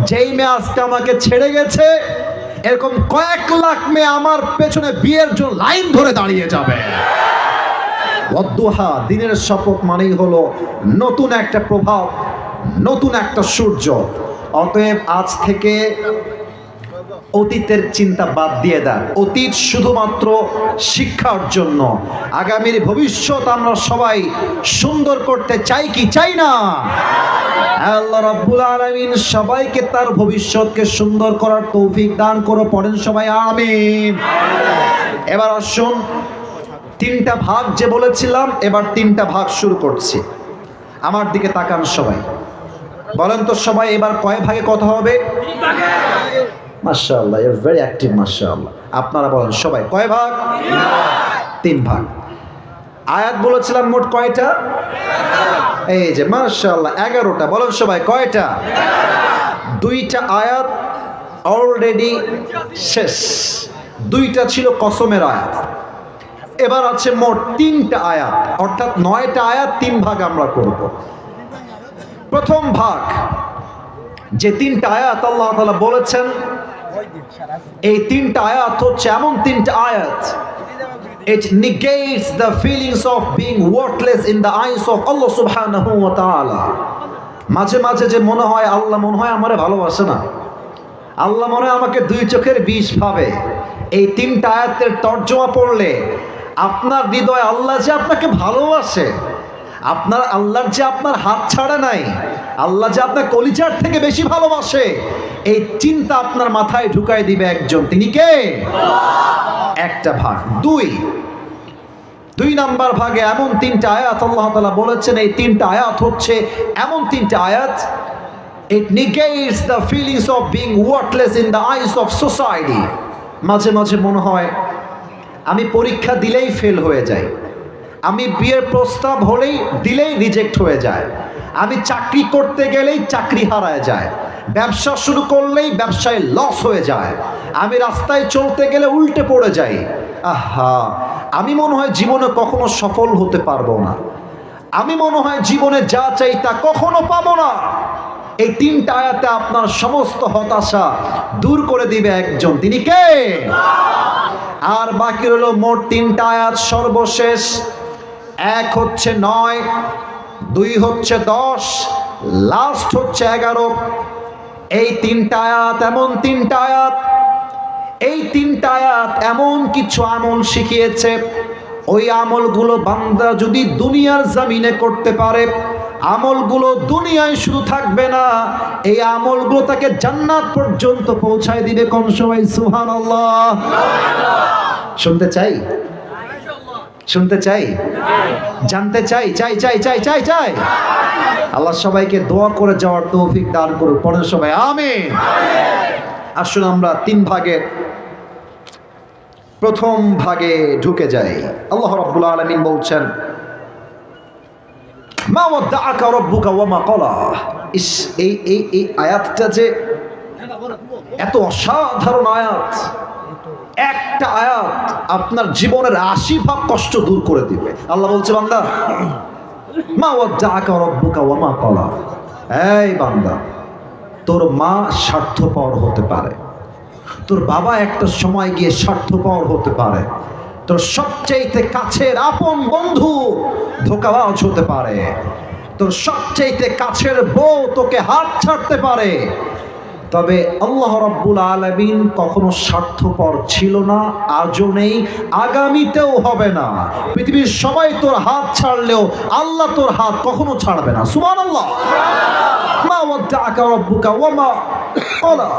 যেই মেয়ে আজকে আমাকে ছেড়ে গেছে এরকম কয়েক লাখ মেয়ে আমার পেছনে বিয়ের জন্য লাইন ধরে দাঁড়িয়ে যাবে। ওয়াদ্দুহা, দিনের শপথ মানেই হলো নতুন একটা প্রভাব, নতুন একটা সূর্য। অতএব আজ থেকে অতীতের চিন্তা বাদ দিয়ে দেন। অতীত শুধুমাত্র শিক্ষার জন্য, আগামীর ভবিষ্যৎ আমরা সবাই সুন্দর করতে চাই কি চাই না? আল্লাহ রাব্বুল আলামিন সবাইকে তার ভবিষ্যৎকে সুন্দর করার তৌফিক দান করো, পড়েন সবাই আমিন। এবার আসুন, তিনটা ভাগ যে বলেছিলাম, এবার তিনটা ভাগ শুরু করছি। আমার দিকে তাকান সবাই, বলেন তো সবাই এবার কয় ভাগে কথা হবে? মাশাআল্লাহ, ইউ আর ভেরি অ্যাক্টিভ, মাশাআল্লাহ। আপনারা বলেন সবাই কয় ভাগ? তিন ভাগ। আয়াত বলেছিলাম মোট কয়টা? এই যে মাশাআল্লাহ 11টা। বলেন সবাই কয়টা? 2টা আয়াত অলরেডি শেষ, 2টা ছিল কসমের আয়াত। এবার আছে মোট 3টা আয়াত, অর্থাৎ 9টা আয়াত, 3 ভাগ আমরা করব। প্রথম ভাগ, যে 3টা আয়াত আল্লাহ তাআলা বলেছেন, এই 3টা আয়াত হচ্ছে এমন 3টা আয়াত, it negates the feelings of being worthless in the eyes of Allah subhanahu wa ta'ala. মাঝে মাঝে যে মনে হয় আল্লাহ মনে হয় আমারে ভালোবাসে না, আল্লাহ মনে হয় আমাকে দুই চোখের বিষ ভাবে, এই 3টা আয়াতের তর্জমা পড়লে আপনার হৃদয় আল্লাহ যে আপনাকে ভালোবাসে, আপনার আল্লাহর যে আপনার হাত ছাড়া নাই, আল্লাহ যে আপনার কলিজার থেকে বেশি ভালোবাসে, এই চিন্তা আপনার মাথায় ঢুকাই দিবে একজন, তিনি কে? একটা ভাগ। দুই নাম্বার ভাগে এমন 3টা আয়াত আল্লাহ তাআলা বলেছেন, এই 3টা আয়াত হচ্ছে এমন 3টা আয়াত, it negates the feelings of being worthless in the eyes of society. মাঝে মাঝে মনে হয় আমি পরীক্ষা দিলেই ফেল হয়ে যাই, আমি বিয়ের প্রস্তাব হলেই দিলেই রিজেক্ট হয়ে যায়, আমি চাকরি করতে গেলেই চাকরি হারায় যায়, ব্যবসা শুরু করলেই ব্যবসায় লস হয়ে যায়, আমি রাস্তায় চলতে গেলে উল্টে পড়ে যাই। আহা, আমি মনে হয় জীবনে কখনো সফল হতে পারবো না, আমি মনে হয় জীবনে যা চাই তা কখনো পাবো না। এই 3টা আয়াতে আপনার সমস্ত হতাশা দূর করে দিবে একজন, তিনি কে? আর বাকি হলো মোট 3টা আয়াত সর্বশেষ। 1 হচ্ছে 9, 2 হচ্ছে 10, লাস্ট হচ্ছে 11। এই 3টা আয়াত এমন 3টা আয়াত, এই 3টা আয়াত এমন কিছু আমল শিখিয়েছে, ওই আমলগুলো বান্দা যদি দুনিয়ার জমিনে করতে পারে, আমলগুলো দুনিয়ায় শুধু থাকবে না, এই আমলগুলো তাকে জান্নাত পর্যন্ত পৌঁছায় দিবে। কোন সবাই সুবহানাল্লাহ? শুনতে চাই, শুনতে চাই, জানতে চাই, চাই চাই চাই চাই চাই। আল্লাহ সবাইকে দোয়া করে যাওয়ার তৌফিক দান করুন, পড়েন সবাই আমিন। আসুন আমরা 3 ভাগের প্রথম ভাগে ঢুকে যাই। আল্লাহ রাব্বুল আলামিন বলছেন, মা ওয়াদ্দাআকা রাব্বুকা ওয়া মা ক্বালা। এই আয়াতটা যে এত অসাধারণ আয়াত, একটা আয়াত আপনার জীবনের 80 ভাগ কষ্ট দূর করে দিবে। আল্লাহ বলছে, বান্দা মা ওয়াদ্দাআকা রাব্বুকা ওয়া মা ক্বালা, এই বান্দা, তোর মা স্বার্থপর হতে পারে, তোর বাবা একটা সময় গিয়ে স্বার্থপর হতে পারে, তোর সবচেয়ে কাছের আপন বন্ধু ধোঁকাবাজ হতে পারে, তোর সবচেয়ে কাছের বউ তোকে হাত ছাড়তে পারে, তবে আল্লাহ রাব্বুল আলামিন কখনো স্বার্থপর ছিল না, আজও নেই, আগামীতেও হবে না। পৃথিবীর সবাই তোর হাত ছাড়লেও আল্লাহ তোর হাত কখনো ছাড়বে না। সুবহানাল্লাহ। মা ওয়াদ্দাআকা রাব্বুকা ওয়া মা ক্বালা।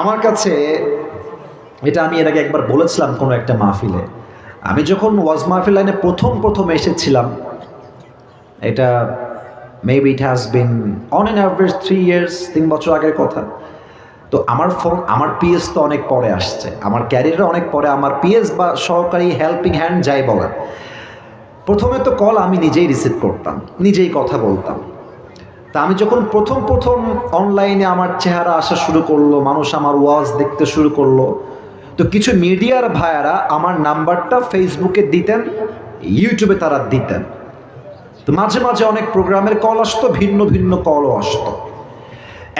আমার কাছে এটা আমি এর আগে একবার বলেছিলাম কোনো একটা মাহফিলে। আমি যখন ওয়াজ মাহফিল লাইনে প্রথম এসেছিলাম, এটা maybe it has been on an average 3 years, 3 বছর আগের কথা। তো আমার পিএস তো অনেক পরে আসছে, আমার ক্যারিয়ারে অনেক পরে। আমার পিএস বা সহকারী হেল্পিং হ্যান্ড যাই বলেন, প্রথমে তো কল আমি নিজেই রিসিভ করতাম, নিজেই কথা বলতাম। তা আমি যখন প্রথম অনলাইনে আমার চেহারা আসা শুরু করলো, মানুষ আমার ওয়াজ দেখতে শুরু করলো, তো কিছু মিডিয়ার ভাইয়ারা আমার নাম্বারটা ফেসবুকে দিতেন, ইউটিউবে তারা দিতেন। তো মাঝে মাঝে অনেক প্রোগ্রামের কল আসতো, ভিন্ন কলও আসতো।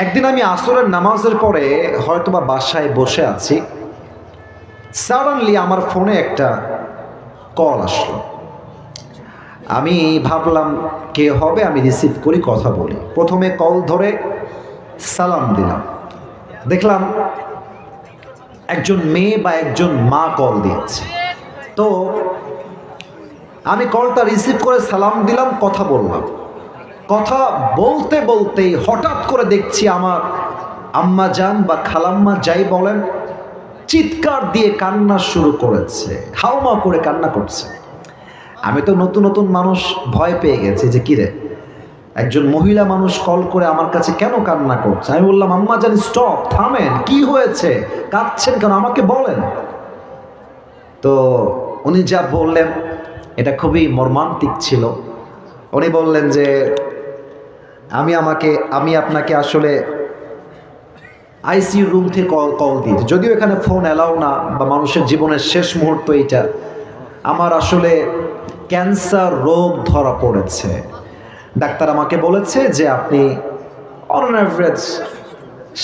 একদিন আমি আসরের নামাজের পরে হয়তোবা বাসায় বসে আছি, সাডেনলি আমার ফোনে একটা কল আসলো। আমি ভাবলাম কে হবে, আমি রিসিভ করি, কথা বলি। প্রথমে কল ধরে সালাম দিলাম, দেখলাম একজন মেয়ে বা একজন মা কল দিয়েছে। তো আমি কলটা রিসিভ করে সালাম দিলাম, কথা বললাম। কথা বলতেই হঠাৎ করে দেখছি আমার আম্মা জান বা খালাম্মা যাই বলেন, চিৎকার দিয়ে কান্না শুরু করেছে, হাওমা করে কান্না করছে। আমি তো নতুন মানুষ, ভয় পেয়ে গেছি যে কিরে একজন মহিলা মানুষ কল করে আমার কাছে কেন কান্না করছে। আমি বললাম, আম্মা জান স্টপ, থামেন, কি হয়েছে, কাঁদছেন কেন, আমাকে বলেন। তো উনি যা বললেন এটা খুবই মর্মান্তিক ছিল। উনি বললেন যে আমি আপনাকে আসলে আইসিইউ রুম থেকে কল দিয়েছি, যদিও এখানে ফোন অ্যালাউ না, বা মানুষের জীবনের শেষ মুহূর্ত এইটা। আমার আসলে ক্যান্সার রোগ ধরা পড়েছে। ডাক্তার আমাকে বলেছে যে আপনি অন অ্যাভারেজ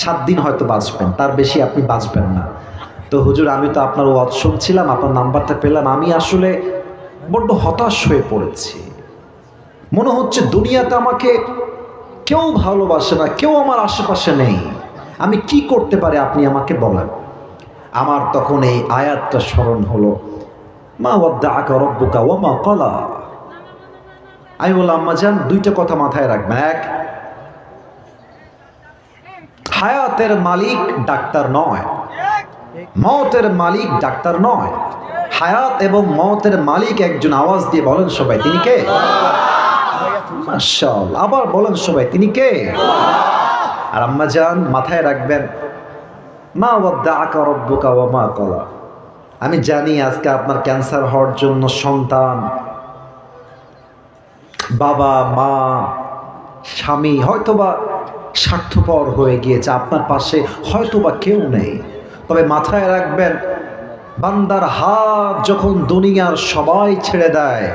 7 দিন হয়তো বাঁচবেন, তার বেশি আপনি বাঁচবেন না। তো হুজুর, আমি তো আপনার ওয়াজ শুনছিলাম, আপনার নাম্বারটা পেলাম, আমি আসলে বড্ড হতাশ হয়ে পড়েছি। মনে হচ্ছে দুনিয়াতে আমাকে কেউ ভালোবাসে না, কেউ আমার আশেপাশে নেই। আমি কি করতে পারি, আপনি আমাকে বলেন। আমার তখন এই আয়াতটা স্মরণ হলো, মা ওয়াদ্দাআকা রাব্বুকা ওয়া মা ক্বালা। আমি বললাম, আম্মা জান, 2টা কথা মাথায় রাখবেন। এক, হায়াতের মালিক ডাক্তার নয়, মওতের মালিক ডাক্তার নয়। হায়াত এবং মওতের মালিক একজন। আওয়াজ দিয়ে বলেন সবাই, তিনি কে? মাশাআল্লাহ। আবার বলেন সবাই, তিনি কে? আর আম্মা জান, মাথায় রাখবেন, মা ওয়াদ্দাআকা রাব্বুকা ওয়া মা ক্বালা। আমি জানি আজকে আপনার ক্যান্সার হওয়ার জন্য সন্তান, বাবা, মা, স্বামী হয়তোবা স্বার্থপর হয়ে গিয়েছে, আপনার পাশে হয়তোবা কেউ নেই। তবে মাথায় রাখবেন, বান্দার হাত যখন দুনিয়ার সবাই ছেড়ে দেয়,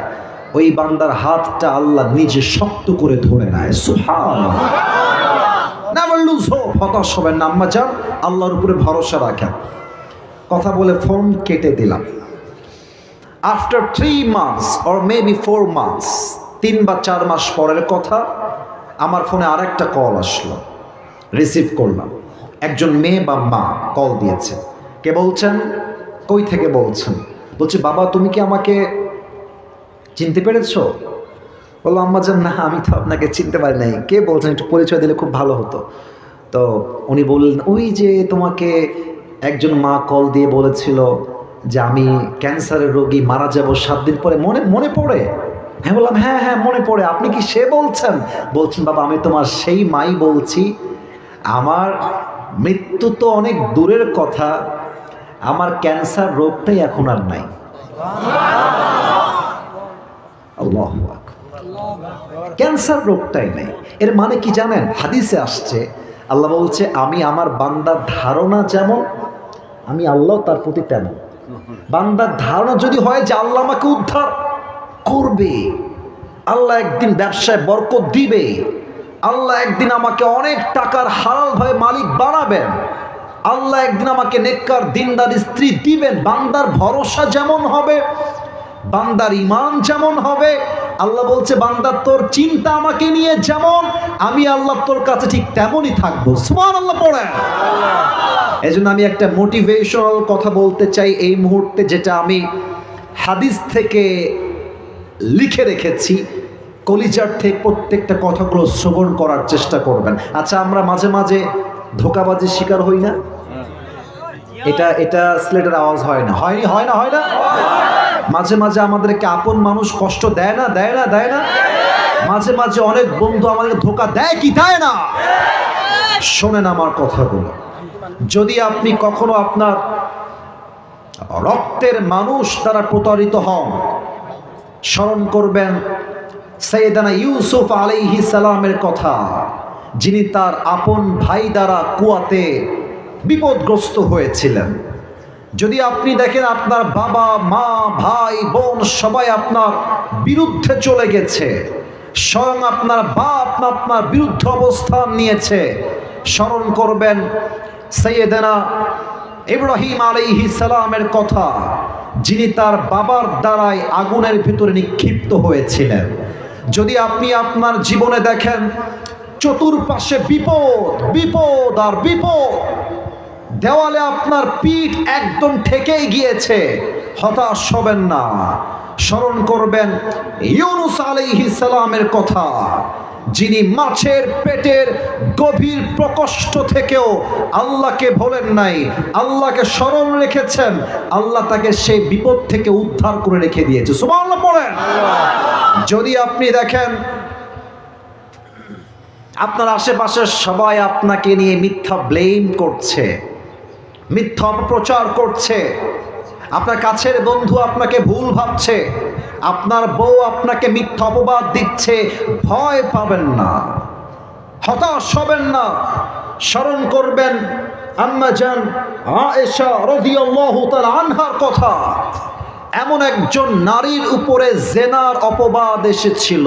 ওই বান্দার হাতটা আল্লাহ নিজে শক্ত করে ধরে নেয়। সুবহানাল্লাহ। নেভার লুজ হোপ, হতাশ হবেন না আম্মা জান, আল্লাহর উপরে ভরসা রাখেন। কথা বলে ফোন কেটে দিলাম। After 3 months or maybe 4 months, 3 বা 4 মাস পরের কথা, আমার ফোনে আরেকটা কল আসলো, রিসিভ করলাম। একজন মেয়ে বা মা কল দিয়েছে। কে বলছেন, কই থেকে বলছেন? বলছে, বাবা তুমি কি আমাকে চিনতে পেরেছো? বললো, আম্মা জান না, আমি তো আপনাকে চিনতে পারি নাই। কে বলছেন, একটু পরিচয় দিলে খুব ভালো হতো। তো উনি বললেন, ওই যে তোমাকে একজন মা কল দিয়ে বলেছিল যে আমি ক্যান্সারের রোগী, মারা যাব 7 দিন পরে, মনে পড়ে? হ্যাঁ। বললাম, হ্যাঁ মনে পড়ে। আপনি কি সে বলছেন? বলছেন, বাবা আমি তোমার সেই মাই বলছি। আমার মৃত্যু তো অনেক দূরের কথা, আমার ক্যান্সার রোগটাই এখন আর নাই। আল্লাহু আকবার। ক্যান্সার রোগটাই নেই। এর মানে কি জানেন? হাদিসে আসছে, আল্লাহ বলছে, আমি আমার বান্দার ধারণা যেমন, আমি আল্লাহ তার প্রতি তেমন। বান্দার ধারণা যদি হয় যে আল্লাহ আমাকে উদ্ধার করবে, আল্লাহ একদিন ব্যবসায় বরকত দিবে, আল্লাহ একদিন আমাকে অনেক টাকার হালাল ভাবে মালিক বানাবেন, আল্লাহ একদিন আমাকে নেককার দিনদার স্ত্রী দিবেন, বান্দার ভরসা যেমন হবে, বান্দার ঈমান যেমন হবে, আল্লাহ বলছে বান্দা তোর চিন্তা আমাকে নিয়ে যেমন, আমি আল্লাহ তোর কাছে ঠিক তেমনই থাকবো। সুবহানাল্লাহ পড়েন। এজন্য আমি একটা মোটিভেশনাল কথা বলতে চাই এই মুহূর্তে, যেটা আমি হাদিস থেকে লিখে রেখেছি। কলিজার থেকে প্রত্যেকটা কথাগুলো শ্রবণ করার চেষ্টা করবেন। আচ্ছা, আমরা মাঝে মাঝে ধোঁকাবাজির শিকার হই না? এটা স্লেটের আওয়াজ হয় না? হয় না? মাঝে মাঝে আমাদেরকে আপন মানুষ কষ্ট দেয় না? মাঝে মাঝে অনেক বন্ধু আমাদেরকে ধোঁকা দেয় কি দেয় না? শোনেন আমার কথাগুলো। যদি আপনি কখনো আপনার রক্তের মানুষ দ্বারা প্রতারিত হন, স্মরণ করবেন সাইয়েদানা ইউসুফ আলাইহিস সালামের কথা, যিনি তার আপন ভাই দ্বারা কুয়াতে বিপদগ্রস্ত হয়েছিলেন। যদি আপনি দেখেন আপনার বাবা মা ভাই বোন সবাই আপনার বিরুদ্ধে চলে গেছে, স্বয়ং আপনার বাপ আপনার বিরুদ্ধে অবস্থান নিয়েছে, স্মরণ করবেন সাইয়েদানা ইব্রাহিম আলাইহিস সালামের কথা, যিনি তার বাবার দ্বারাই আগুনের ভিতরে নিক্ষিপ্ত হয়েছিলেন। যদি আপনি আপনার জীবনে দেখেন চতুর্পাশে বিপদ আর বিপদ, দেওয়ালে আপনার পিঠ একদম ঠেকেই গিয়েছে, হতাশ হবেন না। স্মরণ করবেন ইউনুস আলাইহিস সালামের কথা, যিনি মাছের পেটের গভীর প্রকোষ্ঠ থেকেও আল্লাহকে ভোলেন নাই, আল্লাহকে স্মরণ রেখেছেন, আল্লাহ তাকে সেই বিপদ থেকে উদ্ধার করে রেখে দিয়েছে। সুবহানাল্লাহ পড়েন। যদি আপনি দেখেন আপনার আশেপাশের সবাই আপনাকে নিয়ে মিথ্যা ব্লেম করছে, মিথ্যা অপপ্রচার করছে, আপনার কাছের বন্ধু আপনাকে ভুল ভাবছে, আপনার বউ আপনাকে মিথ্যা অপবাদ দিচ্ছে, ভয় পাবেন না, হতাশ হবেন না। স্মরণ করবেন আম্মা জান আয়েশা রাদিয়াল্লাহু তাআলা আনহার কথা। এমন একজন নারীর উপরে জেনার অপবাদ এসেছিল,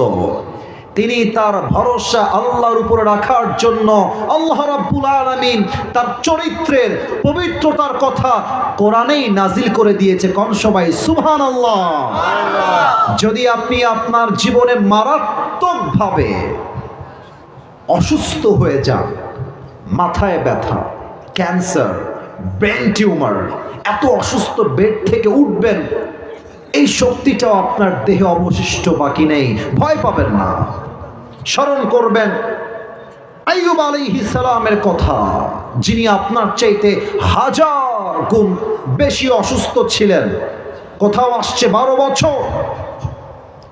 তিনি তার ভরসা আল্লাহর উপরে রাখার জন্য আল্লাহ রাব্বুল আলামিন তার চরিত্রের পবিত্রতার কথা কোরআনেই নাজিল করে দিয়েছে। কোন সবাই সুবহানাল্লাহ। যদি আপনি আপনার জীবনে মারাত্মকভাবে অসুস্থ হয়ে যান, মাথায় ব্যথা, ক্যান্সার, ব্রেন টিউমার, এত অসুস্থ, বেড থেকে উঠবেন এই শক্তিটাও আপনার দেহে অবশিষ্ট বাকি নেই, ভয় পাবেন না। স্মরণ করবেন আইয়ুব আলাইহিস সালামের কথা, যিনি আপনার চাইতে 1000 গুণ বেশি অসুস্থ ছিলেন। কোথাও আসছে 12 বছর,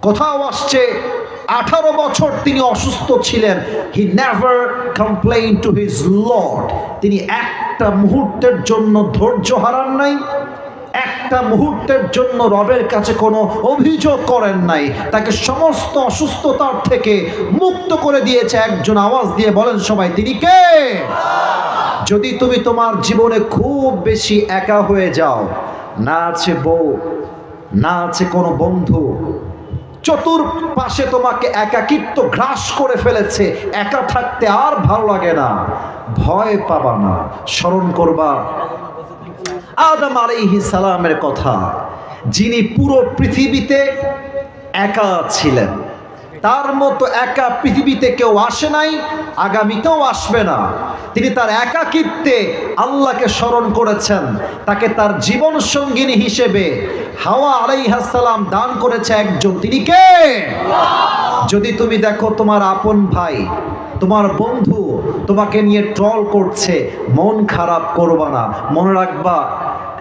কোথাও আসছে 18 বছর তিনি অসুস্থ ছিলেন। He never complain to his Lord. তিনি একটা মুহূর্তের জন্য ধৈর্য হারান নাই, একটা মুহূর্তের জন্য রবের কাছে কোনো অভিযোগ করেন নাই। তাকে সমস্ত অসুস্থতার থেকে মুক্ত করে দিয়েছে। একজন আওয়াজ দিয়ে বলেন সবাই, তিনি কে? যদি তুমি তোমার জীবনে খুব বেশি একা হয়ে যাও, না আছে বউ, না আছে কোনো বন্ধু, চতুর্পাশে তোমাকে একাকিত্ব গ্রাস করে ফেলেছে, একা থাকতে আর ভালো লাগে না, ভয় পাবা না। স্মরণ করবা আদম আলাইহিস সালামের কথা, যিনি পুরো পৃথিবীতে একা ছিলেন। তার মতো একা পৃথিবীতে কেউ আসে নাই, আগামীতেও আসবে না। তিনি তার একাকিত্বে আল্লাহকে স্মরণ করেছেন। তাকে তার জীবন সঙ্গিনী হিসেবে হাওয়া আলাইহিস সালাম দান করেছে একজন, তিনি কে? যদি তুমি দেখো তোমার আপন ভাই, তোমার বন্ধু তোমাকে নিয়ে ট্রল করছে, মন খারাপ করবা না। মনে রাখবা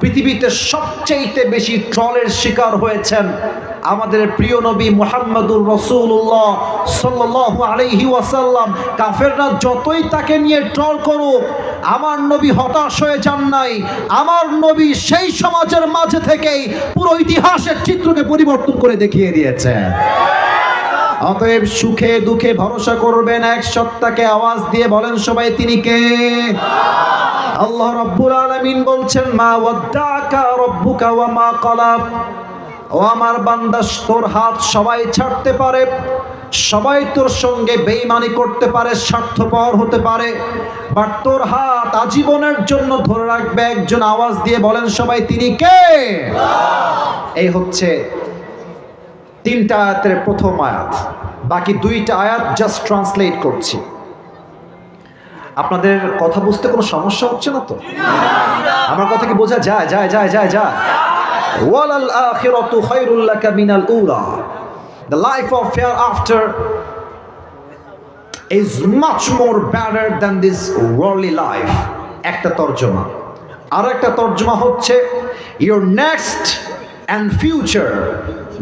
পৃথিবীতে সবচেয়ে বেশি ট্রলের শিকার হয়েছেন আমাদের প্রিয় নবী মুহাম্মদুর রাসূলুল্লাহ সাল্লাল্লাহু আলাইহি ওয়াসাল্লাম। কাফেররা যতই তাকে নিয়ে ট্রল করুক, আমার নবী হতাশ হয়ে যান নাই। আমার নবী সেই সমাজের মাঝে থেকেই পুরো ইতিহাসের চিত্রকে পরিবর্তন করে দেখিয়ে দিয়েছে। অতএব সুখে দুঃখে ভরসা করবেন এক সত্তাকে। আওয়াজ দিয়ে বলেন সবাই, তিনি কে? আল্লাহ রাব্বুল আলামিন বলছেন, মা ওয়াদ্দাকা রাব্বুকা ওয়া মা ক্বালা। ও আমার বান্দা, তোর হাত সবাই ছাড়তে পারে, সবাই তোর সঙ্গে বেঈমানি করতে পারে, স্বার্থপর হতে পারে, বাট তোর হাত আজীবনের জন্য ধরে রাখবে একজন। আওয়াজ দিয়ে বলেন সবাই, তিনি কে? এই হচ্ছে 3টা আয়াতের প্রথম আয়াত, বাকি 2টা আয়াত জাস্ট ট্রান্সলেট করছি। আপনাদের কথা বুঝতে কোনো সমস্যা হচ্ছে না তো? আমার কথা কি বোঝা যায়? ওয়ালাল আখিরাতু খায়রুল লাকা মিনাল উলা, the life of hereafter is much more better than this worldly life। একটা তরজমা। আর একটা তরজমা হচ্ছে your next and future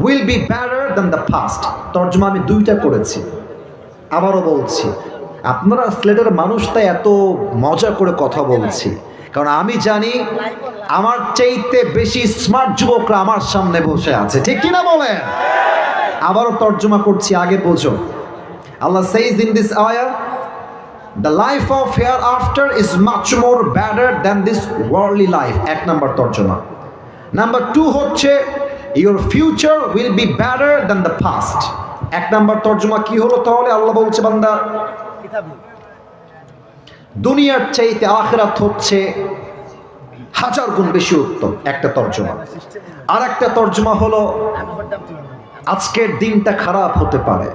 will be better than the past। তরজমা আমি 2টা করেছি, আবারও বলছি। আপনারা সিলেটের মানুষ, তাই এত মজা করে কথা বলছি, কারণ আমি জানি আমার চাইতে বেশি স্মার্ট যুবকরা আমার সামনে বসে আছে, ঠিক কিনা বলেন? আবারও তর্জমা করছি, আগে বোঝো। আল্লাহ says in this ayah, the life of hereafter is much more better than this worldly life। 1 নম্বর তর্জমা। নাম্বার 2 হচ্ছে your future will be better than the past। 1 নম্বর তর্জমা কি হলো তাহলে? আল্লাহ বলছে, বান্দা দুনিয়ার চাইতে আখিরাত হচ্ছে 1000 গুণ বেশি উত্তম, একটা তর্জমা। আর একটা তর্জমা হলো আজকের দিনটা খারাপ হতে পারে,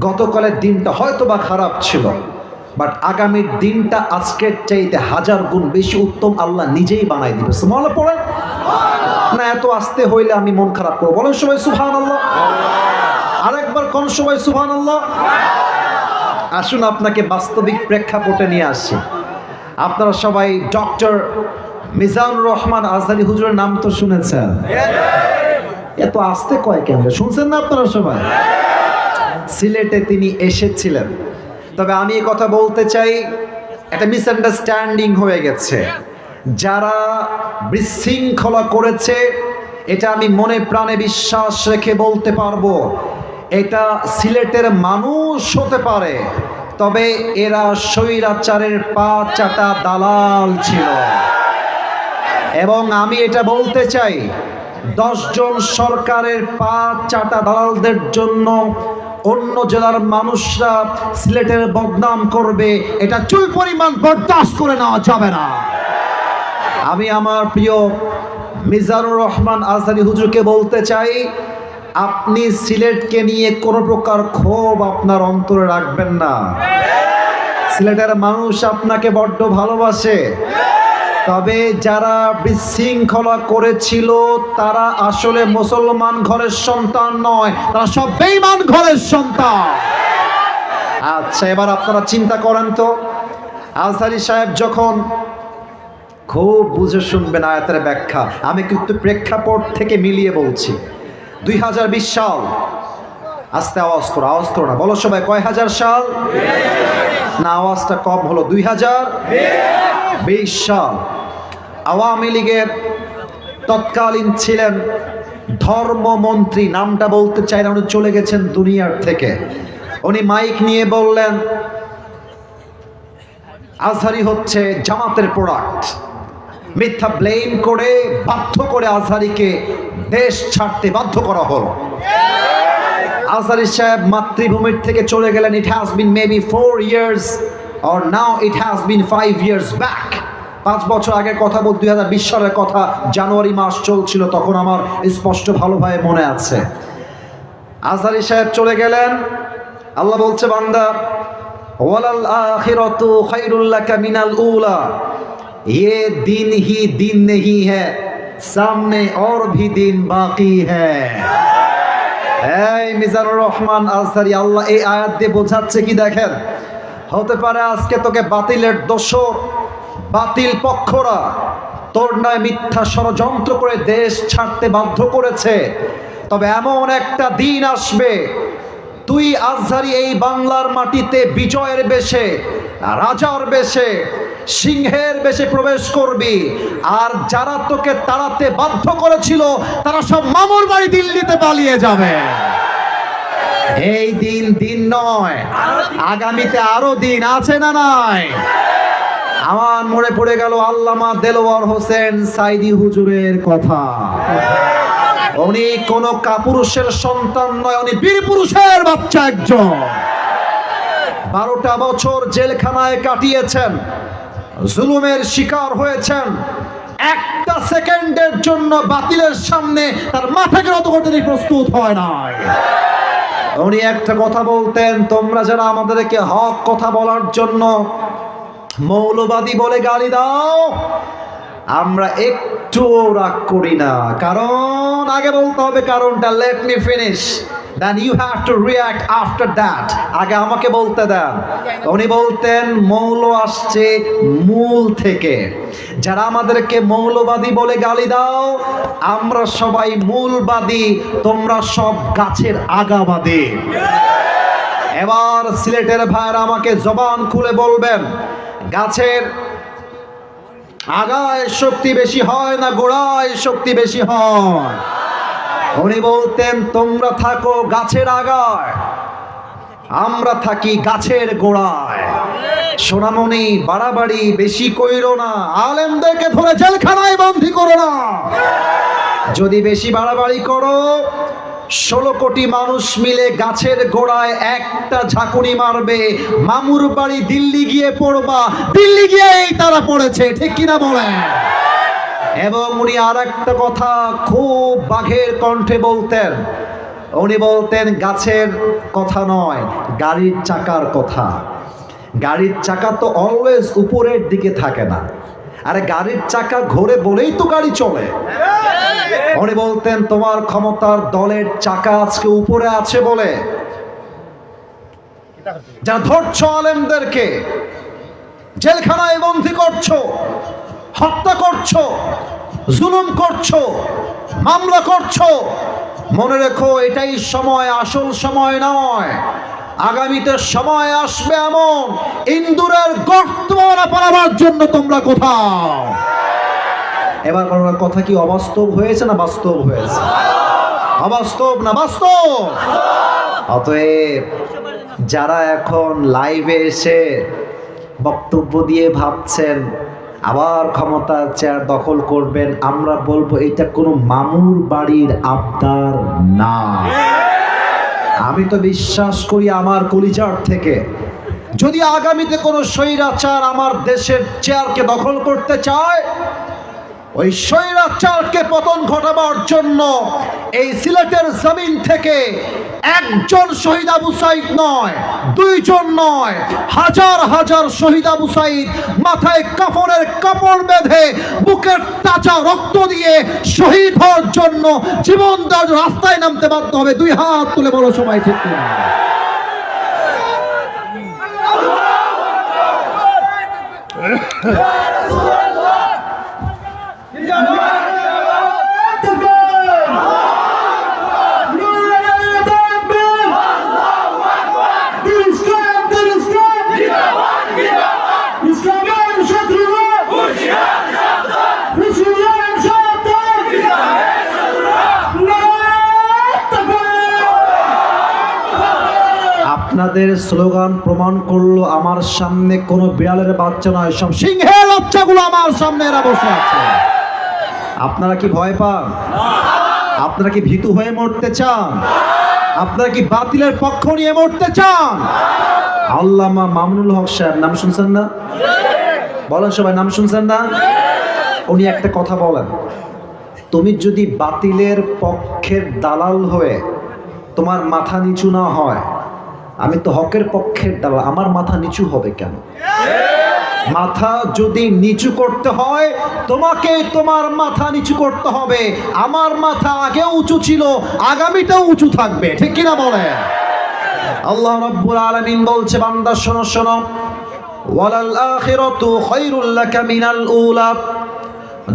গতকালের দিনটা হয়তো বা খারাপ ছিল, বাট আগামীর দিনটা আজকের চাইতে 1000 গুণ বেশি উত্তম আল্লাহ নিজেই বানাই দিবে। সুবহানাল্লাহ পড়েন না? এত আস্তে হইলে আমি মন খারাপ করবো। বলেন সবাই সুবহানাল্লাহ। আরেকবার কোন সবাই সুবহানাল্লাহ। আসুন আপনাকে বাস্তবিক প্রেক্ষাপটে নিয়ে আসি। আপনারা সবাই ডক্টর মিজানুর রহমান আজহারী হুজুরের নাম তো শুনেছেন। এত আস্তে কয় কেন? শুনছেন না আপনারা সবাই? সিলেটে তিনি এসেছিলেন। তবে আমি এই কথা বলতে চাই, একটা মিসআন্ডারস্ট্যান্ডিং হয়ে গেছে। যারা বিশৃঙ্খলা করেছে, এটা আমি মনে প্রাণে বিশ্বাস রেখে বলতে পারবো, এটা সিলেটের মানুষ হতে পারে, তবে এরা স্বৈরাচারের পা চাটা দালাল ছিল। এবং আমি এটা বলতে চাই, 10 জন সরকারের পা চাটা দালালদের জন্য অন্য জেলার মানুষরা সিলেটের বদনাম করবে, এটা চুল পরিমাণ বরদাস্ত করে নেওয়া যাবে না। আমি আমার প্রিয় মিজানুর রহমান আজহারী হুজুরকে বলতে চাই, আপনি সিলেটকে নিয়ে কোনো প্রকার ক্ষোভ আপনার অন্তরে রাখবেন না। সিলেটের মানুষ আপনাকে বড্ড ভালোবাসে। তবে যারা বিশৃঙ্খলা করেছিল তারা আসলে মুসলমান ঘরের সন্তান নয়, তারা সব বেঈমান ঘরের সন্তান। আচ্ছা, এবার আপনারা চিন্তা করেন তো, আজহারী সাহেব যখন, খুব বুঝে শুনবেন আয়াতের ব্যাখ্যা, আমি কিন্তু প্রেক্ষাপট থেকে মিলিয়ে বলছি। 2020 সাল, আস্তে আওয়াজ করো না, বলো সবাই, কয় হাজার সাল? না, আওয়াজটা কম হলো। 2020 সাল আওয়ামী লীগের তৎকালীন ছিলেন ধর্মমন্ত্রী, নামটা বলতে চাই না, উনি চলে গেছেন দুনিয়ার থেকে। উনি মাইক নিয়ে বললেন আজহারী হচ্ছে জামাতের প্রোডাক্ট। মিথ্যা ব্লেম করে বাধ্য করে আজহারীকে দেশ ছাড়তে বাধ্য করা হলো। আজহারী সাহেব মাতৃভূমির থেকে চলে গেলেন। It has been maybe 4 years or now it has been 5 years back। 5 বছর আগের কথা বল, 2020 সালের কথা, জানুয়ারি মাস চলছিল তখন, আমার স্পষ্ট ভালোভাবে মনে আছে। আজহারী সাহেব চলে গেলেন। আল্লাহ বলছে, বান্দা ওয়ালাল আখিরাতু খায়রুল লাকা মিনাল উলা, ये दिन ही दिन नहीं है, सामने और भी दिन बाकी है। এই মিজানুর রহমান আজহারী, আল্লাহ এই আয়াত দিয়ে বোঝাচ্ছে কি দেখেন, হতে পারে আজকে তোকে বাতিলের দোষর, বাতিল পক্ষরা তোর নয় মিথ্যা ষড়যন্ত্র করে দেশ ছাড়তে বাধ্য করেছে, তবে এমন একটা দিন আসবে তুই আজহারী এই বাংলার মাটিতে বিজয়ের বেশে, রাজার বেশে, সিংহের বেশে প্রবেশ করবি। আর যারা তোকে তাড়াতে বাধ্য করেছিল তারা সব মামুর বাড়ি দিল্লিতে পালিয়ে যাবে। এই দিন দিন নয়, আগামীতে আরো দিন আছে না নাই? আমার মনে পড়ে গেল আল্লামা দেলোয়ার হোসেন সাইদি হুজুরের কথা। উনি কোন কাপুরুষের সন্তান নয়, উনি বীর পুরুষের বাচ্চা একজন। 12টা বছর জেলখানায় কাটিয়েছেন, জুলুমের শিকার হয়েছেন, একটা সেকেন্ডের জন্য বাতিলের সামনে তার মাথাকে নত করতে প্রস্তুত হয় নাই। উনি একটা কথা বলতেন, তোমরা যারা আমাদেরকে হক কথা বলার জন্য মৌলবাদী বলে গালি দাও, আমরা একটু রাগ করি না। কারণ আগে বলতে হবে কারণটা। Let me finish, then you have to react after that. আগে আমাকে বলতে দেন। উনি বলতেন মৌল আসছে মূল থেকে। যারা আমাদেরকে মৌলবাদী বলে গালি দাও, আমরা সবাই মূলবাদী, তোমরা সব গাছের আগাবাদী। এবার সিলেটের ভাইরা আমাকে জবান খুলে বলবেন, গাছের আগায় শক্তি বেশি হয় না গোড়ায় শক্তি বেশি হয়? উনি বলতেন তোমরা থাকো গাছের আগায়, আমরা থাকি গাছের গোড়ায়। সোনামণি বাড়াবাড়ি বেশি কইরো না, আলেমদেরকে ধরে জেলখানায় বন্দী করো না। যদি বেশি বাড়াবাড়ি করো, 16 কোটি মানুষ মিলে গাছের গোড়ায় একটা ঝাঁকুনি মারবে, মামুর বাড়ি দিল্লি গিয়ে পড়বা, দিল্লি গিয়েই তারা পড়েছে, ঠিক কিনা বলেন? এবং উনি আর একটা কথা খুব বাঘের কণ্ঠে বলতেন। উনি বলতেন গাছের কথা নয়, গাড়ির চাকার কথা। গাড়ির চাকা তো অলওয়েজ উপরের দিকে থাকে না, আরে গাড়ির চাকা ঘোরে বলেই তো গাড়ি চলে। উনি বলতেন তোমার ক্ষমতার দলের চাকা আজকে উপরে আছে বলে যা ধরছো আলেমদেরকে, জেলখানায় বন্দী করছো, হত্যা করছো, জুলুম করছো, মামলা করছো, মনে রেখো এটাই সময়, আসল সময় নয়। আগামীতে সময় আসবে এমন, ইন্দুরের গর্ত পালাবার জন্য তোমরা কোথাও। এবার বলার কথা কি অবাস্তব হয়েছে না বাস্তব হয়েছে? অবাস্তব না বাস্তব? অতএব যারা এখন লাইভে এসে বক্তব্য দিয়ে ভাবছেন আবার ক্ষমতার চেয়ার দখল করবেন, আমরা বলবো এটা কোনো মামুর বাড়ির আবদার না। আমি তো বিশ্বাস করি আমার কলিজার থেকে, যদি আগামীতে কোনো স্বৈরাচার আমার দেশের চেয়ারকে দখল করতে চায়, ওই স্বৈরাচারকে পতন ঘটাবার জন্য এই সিলেটের জমিন থেকে একজন শহীদ আবু সাইদ নয়, দুইজন নয়, হাজার হাজার শহীদ আবু সাইদ মাথায় কাফনের কাপড় বেঁধে বুকের তাজা রক্ত দিয়ে শহীদ হওয়ার জন্য জীবন দেওয়ার রাস্তায় নামতে বাধ্য হবে। দুই হাত তুলে বলো সবাই ঠিক না? আপনাদের স্লোগান প্রমাণ করলো আমার সামনে কোনো বিড়ালের বাচ্চা নয়, সব সিংহের বাচ্চাগুলো আমার সামনে এরা বসে আছে। আপনারা কি ভয় পান? আপনারা কি ভীতু হয়ে মরতে চান? আপনারা কি বাতিলের পক্ষ নিয়ে মরতে চান? আল্লামা মামুনুল হক সাহেব নাম শুনছেন না? বলেন সবাই, নাম শুনছেন না? উনি একটা কথা বলেন, তুমি যদি বাতিলের পক্ষের দালাল হয়ে তোমার মাথা নিচু না হয়, আমি তো হকের পক্ষের দালাল, আমার মাথা নিচু হবে কেন? মাথা যদি নিচু করতে হয় তোমাকে তোমার মাথা নিচু করতে হবে। আমার মাথা আগেও উঁচু ছিল, আগামীতেও উঁচু থাকবে, ঠিক কিনা বলে? আল্লাহ রাব্বুল আলামিন বলছে, বান্দা শোনো শোনো, ওয়ালাল আখিরাতু খায়রুল লাকা মিনাল উলা।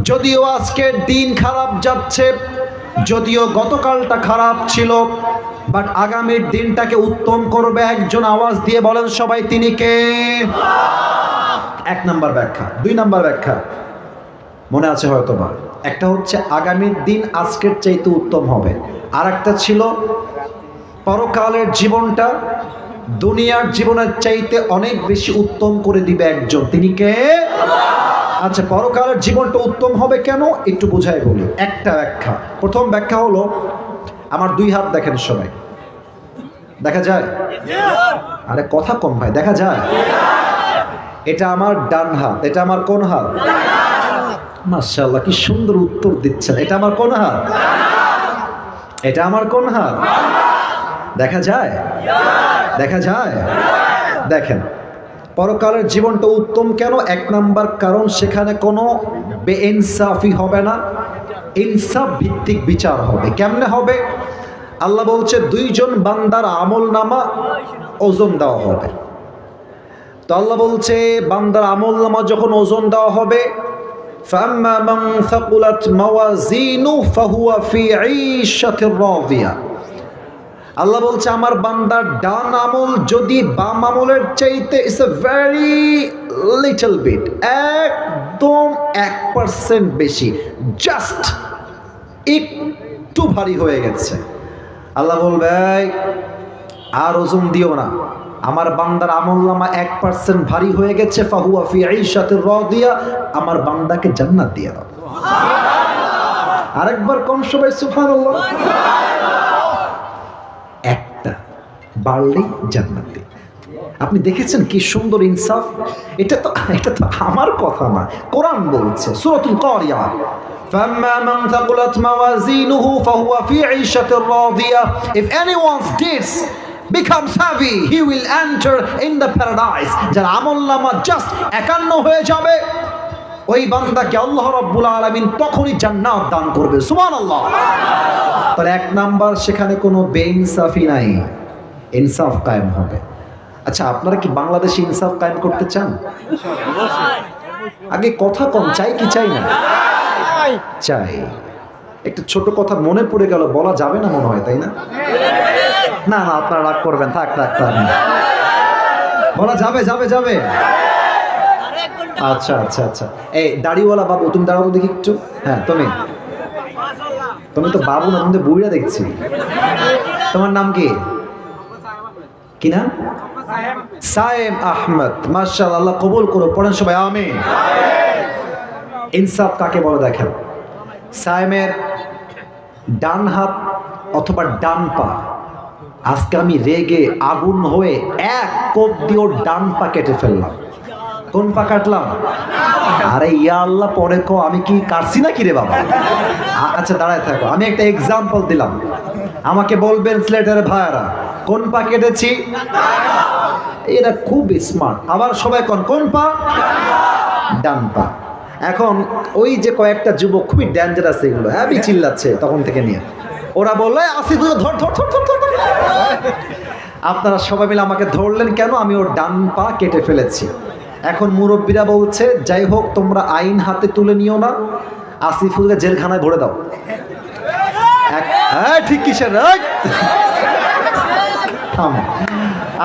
যদিও আজকের দিন খারাপ যাচ্ছে, যদিও গতকালটা খারাপ ছিল, বাট আগামীর দিনটাকে উত্তম করবে একজন। আওয়াজ দিয়ে বলেন সবাই, তিনি কে? এক নাম্বার ব্যাখ্যা। দুই নাম্বার ব্যাখ্যা মনে আছে হয়তো বা, একটা হচ্ছে আগামীর দিন আজকের চাইতে উত্তম হবে, আর একটা ছিল পরকালের জীবনটা দুনিয়ার জীবনের চাইতে অনেক বেশি উত্তম করে দিবে একজন, তিনি কে? আচ্ছা, পরকালের জীবনটা উত্তম হবে কেন একটু বুঝাই বলি। একটা ব্যাখ্যা, প্রথম ব্যাখ্যা হলো, আমার দুই হাত দেখেন সবাই, দেখা যায়? আরে কথা কম ভাই, দেখা যায়? এটা আমার ডান হাত, এটা আমার কোন হাত? মাশাআল্লাহ, কি সুন্দর উত্তর দিচ্ছেন। এটা আমার কোন হাত? এটা আমার কোন হাত? দেখা যায়? দেখা যায়? দেখেন, পরকালের জীবনটা উত্তম কেন? এক নাম্বার কারণ, সেখানে কোনো বেইনসাফি হবে না, ইনসাফ ভিত্তিক বিচার হবে। কেমনে হবে? আল্লাহ বলছে দুইজন বান্দার আমল নামা ওজন দেওয়া হবে। তো আল্লাহ বলছে বান্দার আমল নামা যখন ওজন দেওয়া হবে, فَأَمَّا مَنْ ثَقُلَتْ مَوَازِينُهُ فَهُوَ فِي عِيشَةٍ رَاضِيَةٍ। আল্লাহ বলছে আমার বান্দার ডান আমল যদি বাম আমলের চাইতে it's a very little bit, একদম 1% বেশি, জাস্ট একটু ভারী হয়ে গেছে, আল্লাহ বলবে আর ওজন দিও না, আমার বান্দার আমলনামা 1% ভারী হয়ে গেছে, ফাহুয়া ফি ঈশাতির রাদিয়া, আমার বান্দাকে জান্নাত দিয়ে দাও। আরেকবার কোন সবাই সুবহানাল্লাহ। একটা বাড়লেই জান্নাত দিয়ে। আপনি দেখেছেন কি সুন্দর ইনসাফ? এটা তো আমার কথা না, কোরআন বলছে সূরাতুল কারিয়া, فَأَمَّا مَنْ ثَقُلَتْ مَوَازِينُهُ فَهُوَ فِي عِيشَةٍ رَاضِيَةٍ. If anyone's deeds becomes heavy, he will enter in the paradise. যার আমলনামা জাস্ট 51 হয়ে যাবে, ওই বান্দাকে আল্লাহ রাব্বুল আলামিন তখনই জান্নাত দান করবে। সুবহানাল্লাহ। তাহলে এক নাম্বার, সেখানে কোনো বেইনসাফি নাই, ইনসাফ কায়েম হবে। আচ্ছা, আপনারা কি বাংলাদেশে ইনসাফ কায়েম করতে চান? আগে কথা কম, চাই কি চাই না? চাই। একটা ছোট কথা মনে পড়ে গেল, বলা যাবে না মনে হয়, তাই না? না না, আপনারা রাগ করবেন, থাক থাক থাক, বলা যাবে যাবে যাবে। আচ্ছা আচ্ছা আচ্ছা, এই দাড়িওয়ালা বাবু, তুমি দাঁড়াও দেখি একটু। হ্যাঁ, তুমি তো বাবু না, তুমি তো বুড়িয়া দেখছি। তোমার নাম কি? কি নাম? সায়েম আহমদ। মাশাআল্লাহ, আল্লাহ কবুল করো। পড়েন সবাই আমিন। ইনসাফ কাকে বলে দেখেন, সায়েমের ডান হাত অথবা ডান পা, আজকে আমি রেগে আগুন হয়ে এক কোপ দিয়ে ওর ডান পা কেটে ফেললাম। কোন পা কাটলাম? আরে ইয়া আল্লাহ, পরে কো আমি কি কাটছি না কি রে বাবা? আচ্ছা দাঁড়ায় থাকো, আমি একটা এক্সাম্পল দিলাম, আমাকে বলবেন সিলেটের ভাইয়ারা কোন পা কেটেছি। এরা খুব স্মার্ট। আবার সবাই কোন পা? ডান পা। এখন ওই যে কয়েকটা যুবক খুবই ডেঞ্জারাস, এগুলো হ্যাঁ চিল্লাচ্ছে তখন থেকে নিয়ে, ওরা বললো আসিফ ধর ধর ধর ধর ধর। আপনারা সবাই মিলে আমাকে ধরলেন কেন? আমি ওর ডান পা কেটে ফেলেছি। এখন মুরব্বীরা বলছে যাই হোক, তোমরা আইন হাতে তুলে নিও না, আসিফুলকে জেলখানায় ভরে দাও। ঠিক কিসের?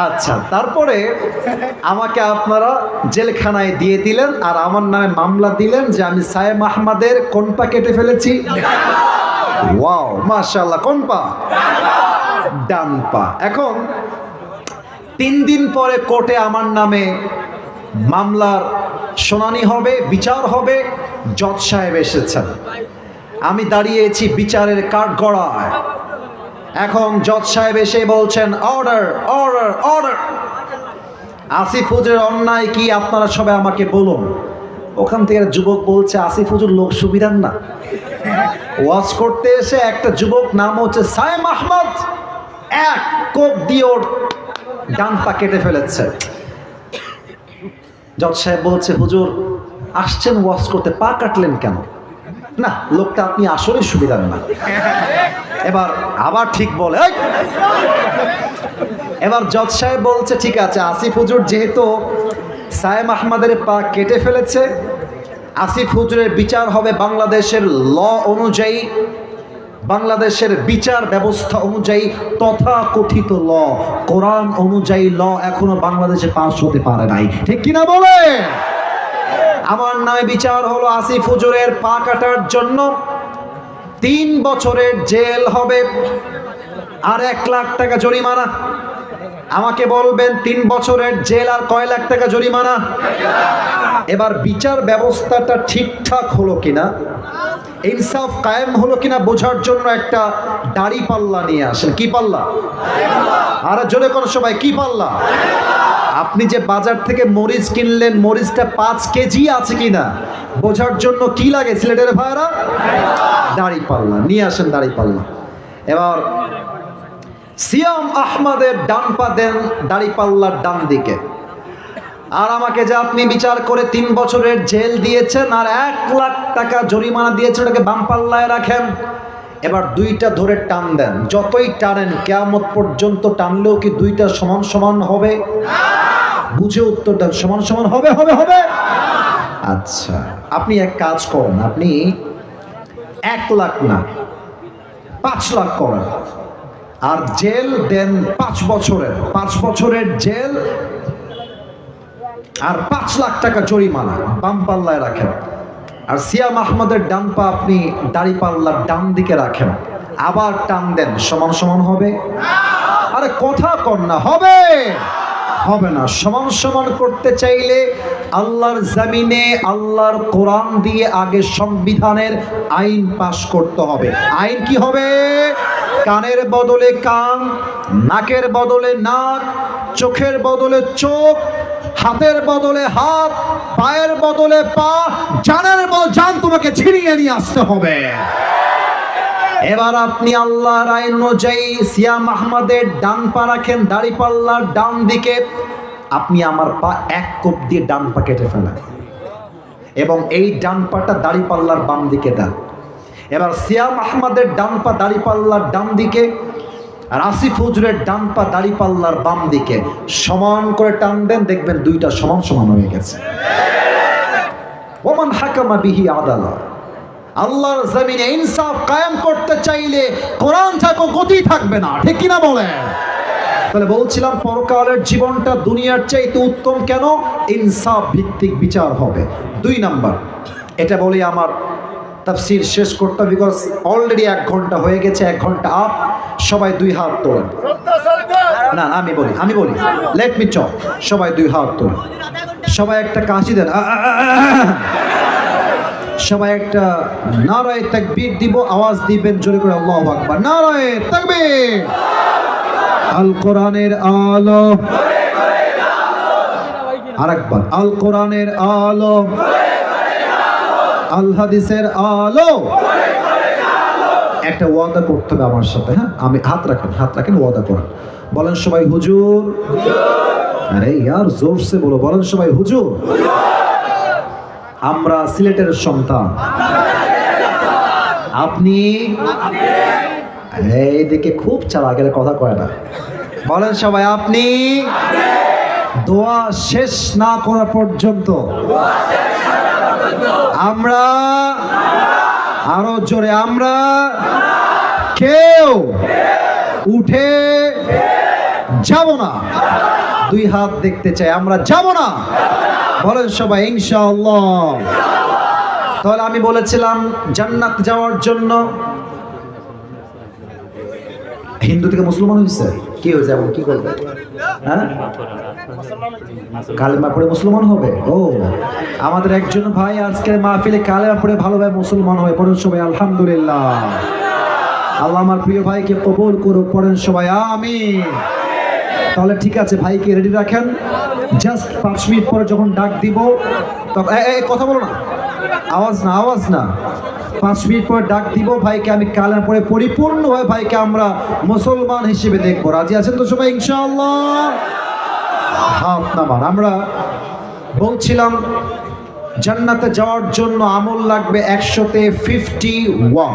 আচ্ছা, তারপরে আমাকে আপনারা জেলখানায় দিয়ে দিলেন আর আমার নামে মামলা দিলেন যে আমি সায়েম আহমদের কোন পা কেটে ফেলেছি। ওয়াও, মাশাআল্লাহ, কোন পা? ডান পা। এখন 3 দিন পরে কোর্টে আমার নামে মামলার শুনানি হবে, বিচার হবে। জজ সাহেব এসেছেন, আমি দাঁড়িয়েছি বিচারের কাঠগড়ায়। এখন জজ সাহেব এসে বলছেন অর্ডার অর্ডার অর্ডার। আসিফ হুজুরের অন্যায় কি আপনারা সবাই আমাকে বলুন। ওখান থেকে যুবক বলছে আসিফ হুজুর লোক সুবিধার না, ওয়াজ করতে এসে একটা যুবক নাম হচ্ছে সায়েম আহমদ এক কোপ দিয়ে ওর ডান পা কেটে ফেলেছে। জজ সাহেব বলছে হুজুর আসছেন ওয়াজ করতে, পা কাটলেন কেন? না, লোকটা আপনি আসলে সুবিধার না। এবার আবার ঠিক বলে। এবার জজ সাহেব বলছে ঠিক আছে, আসিফ হুজুর যেহেতু সায়েম আহমদের পা কেটে ফেলেছে, আসিফ হুজুরের বিচার হবে বাংলাদেশের ল অনুযায়ী, বাংলাদেশের বিচার ব্যবস্থা অনুযায়ী, তথা কথিত ল, কোরআন অনুযায়ী ল এখনো বাংলাদেশে পাস হতে পারে নাই। ঠিক কিনা বলে? আমার নামে বিচার হলো আসিফ হুজুরের পা কাটার জন্য 3 বছরের জেল হবে আর 1 লাখ টাকা জরিমানা। আমাকে বলবেন 3 বছরের জেল আর কয় লাখ টাকা জরিমানা? এবার বিচার ব্যবস্থাটা ঠিকঠাক হলো কিনা, ইনসাফ কায়েম হলো কিনা বোঝার জন্য একটা দাড়ি পাল্লা নিয়ে আসেন। কি পাল্লা? আর জোরে কোন সবাই, কি পাল্লা? আপনি যে বাজার থেকে মরিচ কিনলেন, মরিচটা 5 কেজি আছে কিনা বোঝার জন্য কি লাগে সিলেটের ভাইরা? দাড়ি পাল্লা নিয়ে আসেন, দাড়ি পাল্লা। এবার সিয়াম আহমদের ডান পা দেন দাড়ি পাল্লার ডান দিকে, আর আমাকে যে আপনি বিচার করে 3 বছরের জেল দিয়েছেন আর 1 লাখ টাকা জরিমানা দিয়েছেন, ওটাকে বাম পাল্লায় রাখেন। এবার দুইটা ধরে টান দেন, যতই টানেন কিয়ামত পর্যন্ত টানলেও কি দুইটা সমান সমান হবে? বুঝে উত্তর দেন, সমান সমান হবে হবে হবে? আচ্ছা, আপনি এক কাজ করুন, আপনি 1 লাখ না 5 লাখ করেন আর জেল দেন 5 বছরের, 5 বছরের জেল আর 5 লাখ টাকা জরিমানা বাম পাল্লায় রাখেন। আর সিয়াম আহমদের ডান পা আপনি দাড়ি পাল্লার ডান দিকে রাখেন, আবার টান দেন, সমান সমান হবে? আরে কথা কর না, হবে হবে না। সমান সমান করতে চাইলে আল্লাহর জমিনে আল্লাহর কোরআন দিয়ে আগে সংবিধানের আইন পাশ করতে হবে। আইন কি হবে? কানের বদলে কান, নাকের বদলে নাক, চোখের বদলে চোখ, হাতের বদলে হাত, পায়ের বদলে পা, জানের বদলে জান তোমাকে ছিনিয়ে নিয়ে আসতে হবে। এবার আপনি আল্লাহর আইন অনুযায়ী সিয়াম আহমদের ডান পা রাখেন দাড়ি পাল্লার ডান দিকে, আপনি আমার পা 1 কোপ দিয়ে ডান পা কেটে ফেলেন এবং এই ডান পাটা দাড়ি পাল্লার বাম দিকে দেন। এবার সিয়াম আহমদের ডান পা দাড়ি পাল্লার ডান দিকে, আর আসিফ হুজুরের ডান পা দাড়ি পাল্লার বাম দিকে, সমান করে টান দেন, দেখবেন দুইটা সমান সমান হয়ে গেছে। ওমান হাকামা বিহি আদালা। আল্লাহর জমিনে ইনসাফ কায়েম করতে চাইলে কোরআন থাকো গতি থাকবে না, ঠিক কিনা বলেন? তাহলে বলছিলাম পরকালের জীবনটা দুনিয়ার চাইতে উত্তম কেন? ইনসাফ ভিত্তিক বিচার হবে। 2 নাম্বার, এটা বলি আমার তাফসীর শেষ করতে, বিকজ অলরেডি 1 ঘন্টা হয়ে গেছে, 1 ঘন্টা আপ। সবাই 2 হাত তোলেন। না আমি বলি লেট মি টক। সবাই 2 হাত তোলেন, সবাই একটা কাশি দেন, সবাই একটা নারায়ে তাকবীর দিব, আওয়াজ দিবেন জোরে করে, আল্লাহু আকবার, নারায়ে তাকবীর। আল কোরআনের আলো, আরেকবার, আল কোরআনের আলো, আল হাদিসের আলো। একটা ওয়াদা করতে হবে আমার সাথে, হ্যাঁ? আমি হাত রাখেন, ওয়াদা করেন। বলেন সবাই হুজুর। আরে ইয়ার জোরসে বলো, বলেন সবাই হুজুর। আমরা সিলেটের সন্তান, আপনি এইদিকে খুব চালাকের কথা কয় না। বলেন সবাই, আপনি দোয়া শেষ না করা পর্যন্ত আমরা, আরো জোরে, আমরা কেউ উঠে যাব না। 2 হাত দেখতে চাই, আমরা যাব না। বলেন সবাই ইনশাআল্লাহ। তাহলে আমি বলেছিলাম জান্নাত যাওয়ার জন্য, হিন্দু থেকে মুসলমান হয়েছে, কি হয়েছে এখন, কি করবে? হ্যাঁ, কালেমা পড়ে মুসলমান হবে। ও, আমাদের একজন ভাই আজকের মাহফিলে কালেমা পড়ে ভালোভাবে মুসলমান হয়ে, পড়েন সবাই আলহামদুলিল্লাহ। আল্লাহ আমার প্রিয় ভাইকে কবুল করুক, পড়েন সবাই আমিন। তাহলে ঠিক আছে, ভাইকে রেডি রাখেন। জাস্ট 5 মিনিট পরে যখন ডাক দিব তখন কথা বলো না, আওয়াজ না 5 মিনিট পরে ডাক দিব, ভাইকে আমি কালেমা পড়ে পরিপূর্ণভাবে ভাইকে আমরা মুসলমান হিসেবে দেখবো। রাজি আছেন তো সবাই ইনশাআল্লাহ? হাত নামান। আমরা বলছিলাম জান্নাতে যাওয়ার জন্য আমল লাগবে 100-তে 51।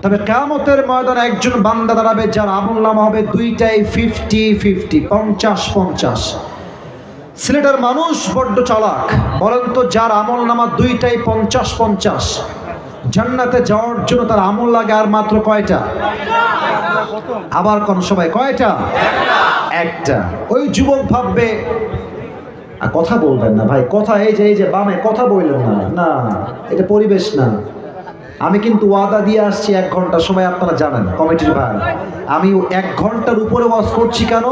তবে কিয়ামতের ময়দানে একজন বান্দা দাঁড়াবে যার আমলনামা হবে 2টাই 50-50, 50-50। সিলেটের মানুষ বড্ড চালাক, বলেন তো যার আমলনামা 2টাই 50-50, জান্নাতে যাওয়ার জন্য তার আমল লাগে আর মাত্র কয়টা? আবার কোন সবাই কয়টা? একটা। ওই যুবক ভাববে, কথা বলবেন না ভাই, কথা এই যে বামে কথা বললেন না, এটা পরিবেশ না। আমি কিন্তু ওয়াদা দিয়ে আসছি 1 ঘন্টা সময়, আপনারা জানেন কমিটির ভাই। আমি 1 ঘন্টার উপরে ওয়াজ করছি কেন?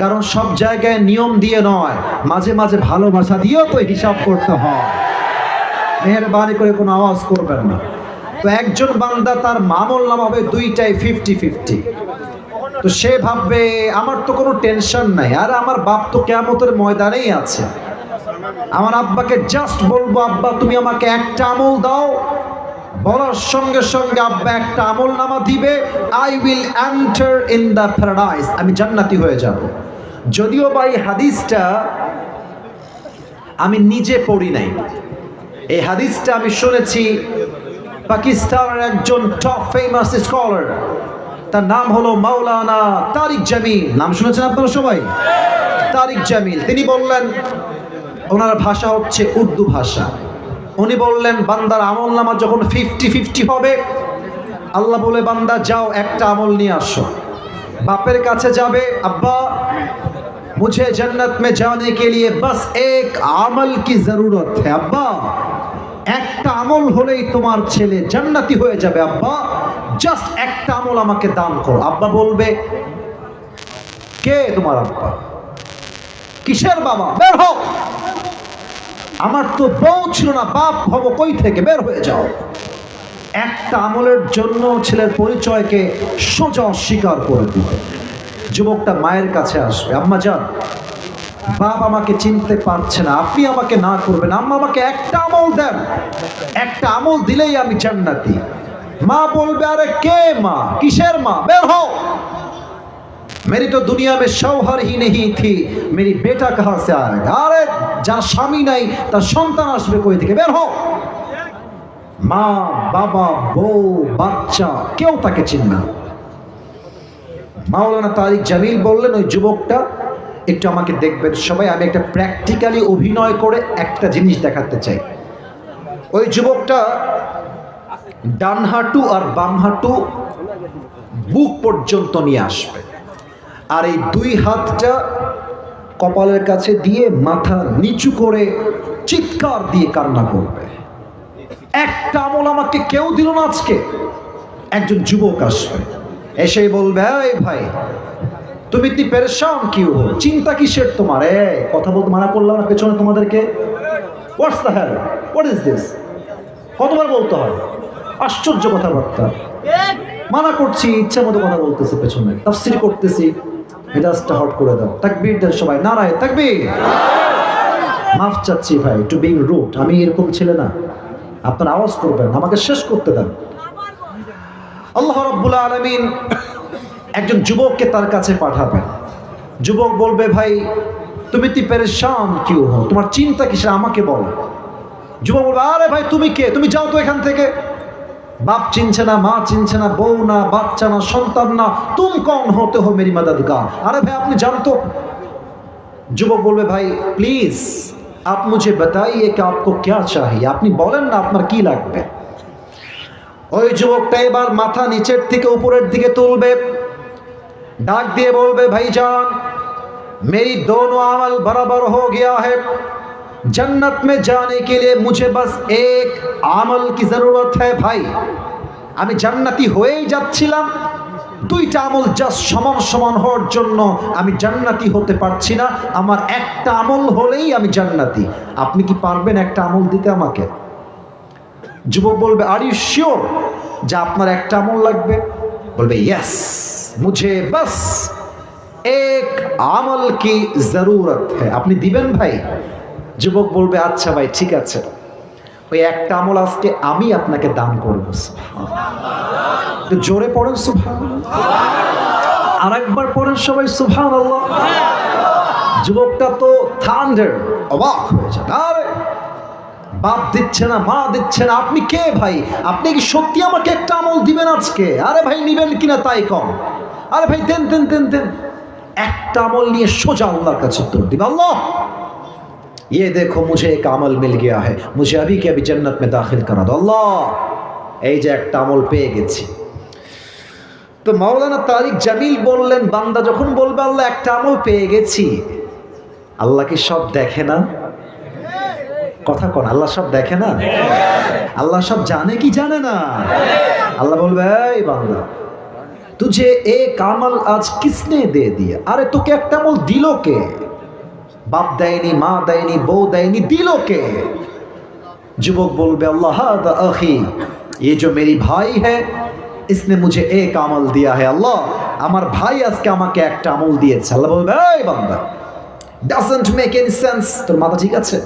কারণ সব জায়গায় নিয়ম দিয়ে নয়, মাঝে মাঝে ভালোবাসা দিয়েও তো হিসাব করতে হয়। মেহেরবানি করে কোনো আওয়াজ করবেন না। তো একজন বান্দা তার আমল নামা হবে দুইটাই 50-50। তো সে ভাববে আমার তো কোনো টেনশন নাই, আর আমার বাপ তো কিয়ামতের ময়দানেই আছে। আমার আব্বাকে জাস্ট বলবো, আব্বা তুমি আমাকে একটা আমল দাও, বলার সঙ্গে সঙ্গে আব্বা একটা আমল নামা দিবে, I will enter in the paradise, আমি জান্নাতি হয়ে যাব। যদিও বা এই হাদিসটা আমি নিজে পড়ি নাই, এই হাদিসটা আমি শুনেছি পাকিস্তানের একজন টপ ফেমাস স্কলার, তার নাম হলো মাওলানা তারিক জামিল। নাম শুনেছেন আপনারা সবাই? তারিক জামিল। তিনি বললেন, ওনার ভাষা হচ্ছে উর্দু ভাষা। উনি বললেন বান্দার আমল নামা যখন 50-50 হবে, আল্লাহ বলে বান্দা যাও একটা আমল নিয়ে আসো। বাপের কাছে যাবে, আব্বা मुझे जन्नत में जाने के लिए बस एक আমল की जरूरत है अब्बा, একটা আমল হলেই তোমার ছেলে জান্নাতি হয়ে যাবে আব্বা, জাস্ট একটা আমল আমাকে দান করো। আব্বা বলবে কে তোমার আব্বা? কিসের বাবা? বের হও। আমার তো বউ ছিল না, বাপ হব কই থেকে? বের হয়ে যাও। একটা আমলের জন্য ছেলের পরিচয়কে সোজা অস্বীকার করে দিবে। যুবকটা মায়ের কাছে আসবে, আম্মা যান, বাপ আমাকে চিনতে পারছে না, আপনি আমাকে না করবেন, আম্মা আমাকে একটা আমল দেন, একটা আমল দিলেই আমি জান্নাতি। মা বলবে আরে কে মা? কিসের মা? বের হও। मेरी तो दुनिया में शौहर ही नहीं थी, मेरी बेटा कहाँ से आएगा? अरे যার স্বামী নাই তার সন্তান আসবে কই থেকে? বের হও। মা, বাবা, বউ, বাচ্চা কেউ তাকে চিনবে না। মাওলানা তারিক জামিল বললেন, ওই যুবকটা একটু আমাকে দেখবেন সবাই, আমি একটা প্র্যাকটিক্যালি অভিনয় করে একটা জিনিস দেখাতে চাই। ওই যুবকটা ডান হাঁটু আর বাম হাঁটু বুক পর্যন্ত নিয়ে আসবে, আর এই 2 হাতটা কপালের কাছে দিয়ে মাথা নিচু করে চিৎকার দিয়ে কান্না করবে। একটা আমল আমাকে কেউ দিল না আজকে। একজন যুবক আসবে, এসে বলবে এই ভাই তুমি ইতনি পেরেশান কিউ হো, চিন্তা কিসের তোমার? কথা বলতে মানা করলাম না পেছনে তোমাদেরকে? What's the hell, what is this? কতবার বলতে হয়? আশ্চর্য কথাবার্তা। মানা করছি, ইচ্ছা মতো কথা বলতেছে, পেছনে তাফসীর করতেছি, মেজাজটা হট করে দাও। তাকবীর দেন সবাই, নারায়ে তাকবীর। মাফ চাচ্ছি ভাই, টু বিং রুড, আমি এরকম ছেলে না। আপনারা আওয়াজ করবেন, আমাকে শেষ করতে দেন। আল্লাহ রাব্বুল আলামিন একজন যুবককে তার কাছে পাঠাবেন। যুবক বলবে ভাই তুমি তি পেরেশান কিউ হো, তোমার চিন্তা কিসের আমাকে বলো। যুবক বলবে আরে ভাই তুমি কে? তুমি যাও তো এখান থেকে। বাপ চিনছে না, মা চিনছে না, বউ না, বাচ্চা না, সন্তান না, তুম কौन होते हो मेरी मददगार? আরে ভাই আপনি জানতো। যুবক বলবে ভাই প্লিজ आप मुझे बताइए कि आपको क्या चाहिए, আপনি বলেন না আপনার কি লাগবে। ওই যুবকটা এবার মাথা নিচের থেকে উপরের দিকে তুলবে, ডাক দিয়ে বলবে ভাইজান मेरी दोनों अमल बराबर हो गया है, जन्नत में जाने के लिए मुझे बस एक अमल की जरूरत है भाई। আমি জান্নাতি হয়েই যাচ্ছিলাম, 2টা আমল জাস্ট সমান সমান হওয়ার জন্য আমি জান্নাতি হতে পারছি না, আমার একটা আমল হলেই আমি জান্নাতি। আপনি কি পারবেন একটা আমল দিতে আমাকে? যুবক বলবে আর ইউ শিওর যে আপনার একটা আমল লাগবে? বলবে ইয়েস, মুঝে বাস এক আমল কি জরুরত হ্যায়, আপনি দিবেন ভাই? যুবক বলবে আচ্ছা ভাই ঠিক আছে, ওই একটা আমল আজকে আমি আপনাকে দান করব। সুবহানাল্লাহ, জোরে পড়েন সুবহানাল্লাহ, আরেকবার পড়েন সবাই সুবহানাল্লাহ। যুবকটা তো থান্ডার, অবাক হয়ে যায়, আরে বাপ দিচ্ছে না, মা দিচ্ছে না, আপনি কে ভাই? আপনি কি সত্যি আমাকে একটা আমল দিবেন আজকে? আরে ভাই নিবেন কিনা তাই কম। আরে ভাই দেন দেন দেন দেন। একটা আমল নিয়ে সোজা আল্লাহর কাছে উত্তর দিবে, আল্লাহ ये देखो मुझे एक अमल मिल गया है, मुझे अभी के अभी जन्नत में दाखिल करा दो अल्लाह। এই যে একটা আমল পেয়ে গেছি। তো মাওলানা তারিক জামিল বললেন বান্দা যখন বলবে আল্লাহ একটা আমল পেয়ে গেছি, আল্লাহ কি সব দেখে না? কথা কোন, আল্লাহ সব দেখে না? আল্লাহ সব জানে কি জানে না? আল্লাহ বলবে, এই বান্দা তুঝে এক আমল আজ কিসনে দে দিয়ে? আরে তোকে একটা আমল দিল কে? বাপ দেয়নি, মা দেয়নি, বউ দেয়নি, দিল কে? যুবক বলবে, अल्लाह हादा अखी, ये जो मेरी भाई है इसने मुझे एक আমল दिया है। আল্লাহ আমার ভাই আজকে আমাকে একটা আমল দিয়েছে। আল্লাহ বলবে, এই বান্দা doesn't make any sense, তোর মাথা ঠিক আছে?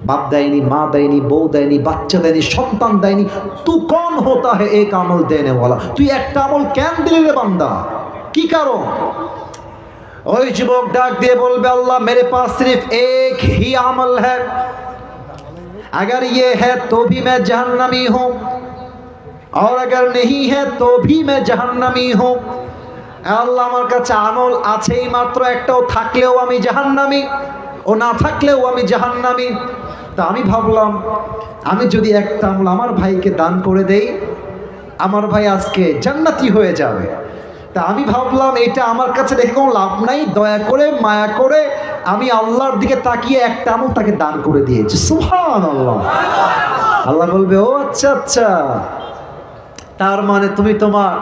বাপ দেয়নি, মা দেয়নি, বউ দেয়নি, বাচ্চা দেয়নি, সন্তান দেয়নি, তু কौन होता है एक আমল देने वाला? তুই একটা আমল কেন দিলি রে বান্দা? কি কারণ? ওই যুবক ডাক দিয়ে বলবে, আল্লাহ मेरे पास सिर्फ एक ही আমল है, अगर ये है तो भी मैं जहन्नमी हूँ और अगर नहीं है तो भी मैं जहन्नमी हूँ। আল্লাহ আমার কাছে আমল আছেই মাত্র একটাও, থাকলেও আমি জাহান্নামী, ও না থাকলেও আমি জাহান্নামী। তা আমি ভাবলাম আমি যদি একটা আমল আমার ভাইকে দান করে দেই, আমার ভাই আজকে জান্নাতি হয়ে যাবে। তা আমি ভাবলাম এটা আমার কাছে রেখে কোনো লাভ নাই, দয়া করে মায়া করে আমি আল্লাহর দিকে তাকিয়ে একটা আমল তাকে দান করে দিয়েছি। সুবহানাল্লাহ। আল্লাহ বলবে, ও আচ্ছা আচ্ছা, তার মানে তুমি তোমার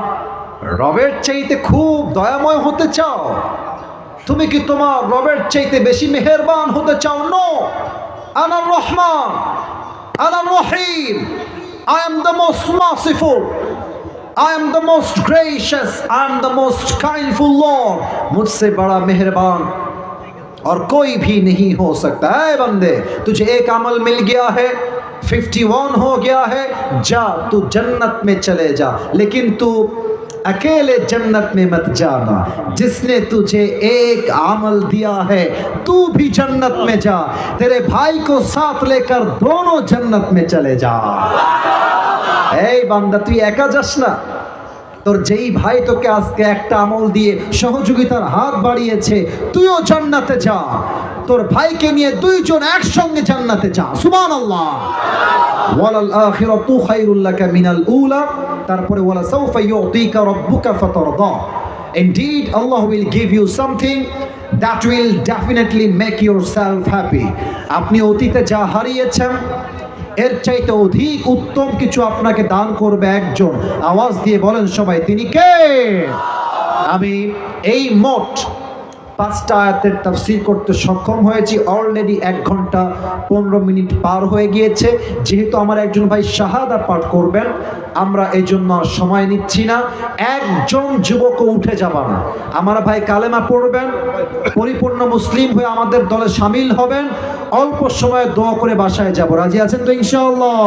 রবের চাইতে খুব দয়াময় হতে চাও? তুমি কি তোমার রবের চাইতে বেশি মেহেরবান হতে চাও? নো, আনা রহমান, আনা রহিম, I am the most merciful, I am the most gracious, I am the most kindful Lord, मुझसे बड़ा मेहरबान और कोई भी नहीं हो सकता है। बंदे तुझे एक अमल मिल गया है, 51 हो गया है, जा तू जन्नत में चले जा, लेकिन तू अकेले जन्नत में मत जाना, जिसने तुझे एक अमल दिया है तू भी जन्नत में जा, तेरे भाई को साथ लेकर दोनों जन्नत में चले जा। এই বান্দা তুই একা যাস না, তোর যেই ভাই তোকে আজকে একটা আমল দিয়ে সহযোগিতার হাত বাড়িয়েছে, তুইও জান্নাতে যা, তোর ভাইকে নিয়ে দুইজন একসঙ্গে জান্নাতে যা। সুবহানাল্লাহ। ওয়ালাল আখিরাতু খায়রুল লাকা মিনাল উলা, তারপরে ওয়ালা সাউফা ইউতিকা রাব্বুকা ফাতারদা, indeed Allah will give you something that will definitely make yourself happy। আপনি অতীতে যা হারিয়েছেন এর চাইতে অধিক উত্তম কিছু আপনাকে দান করবে একজন। আওয়াজ দিয়ে বলেন সবাই, তিনি কে? আমি এই মোট 5টা আয়াতের তাফসীর করতে সক্ষম হয়েছি। অলরেডি 1 ঘন্টা 15 মিনিট পার হয়ে গিয়েছে। যেহেতু আমার একজন ভাই শাহাদা পাঠ করবেন, আমরা এই জন্য সময় নিচ্ছি না। একজন যুবকও উঠে যাবা না। আমার ভাই কালেমা পড়বেন, পরিপূর্ণ মুসলিম হয়ে আমাদের দলে শামিল হবেন, অল্প সময়ে দোয়া করে বাসায় যাব। রাজি আছেন তো ইনশাআল্লাহ?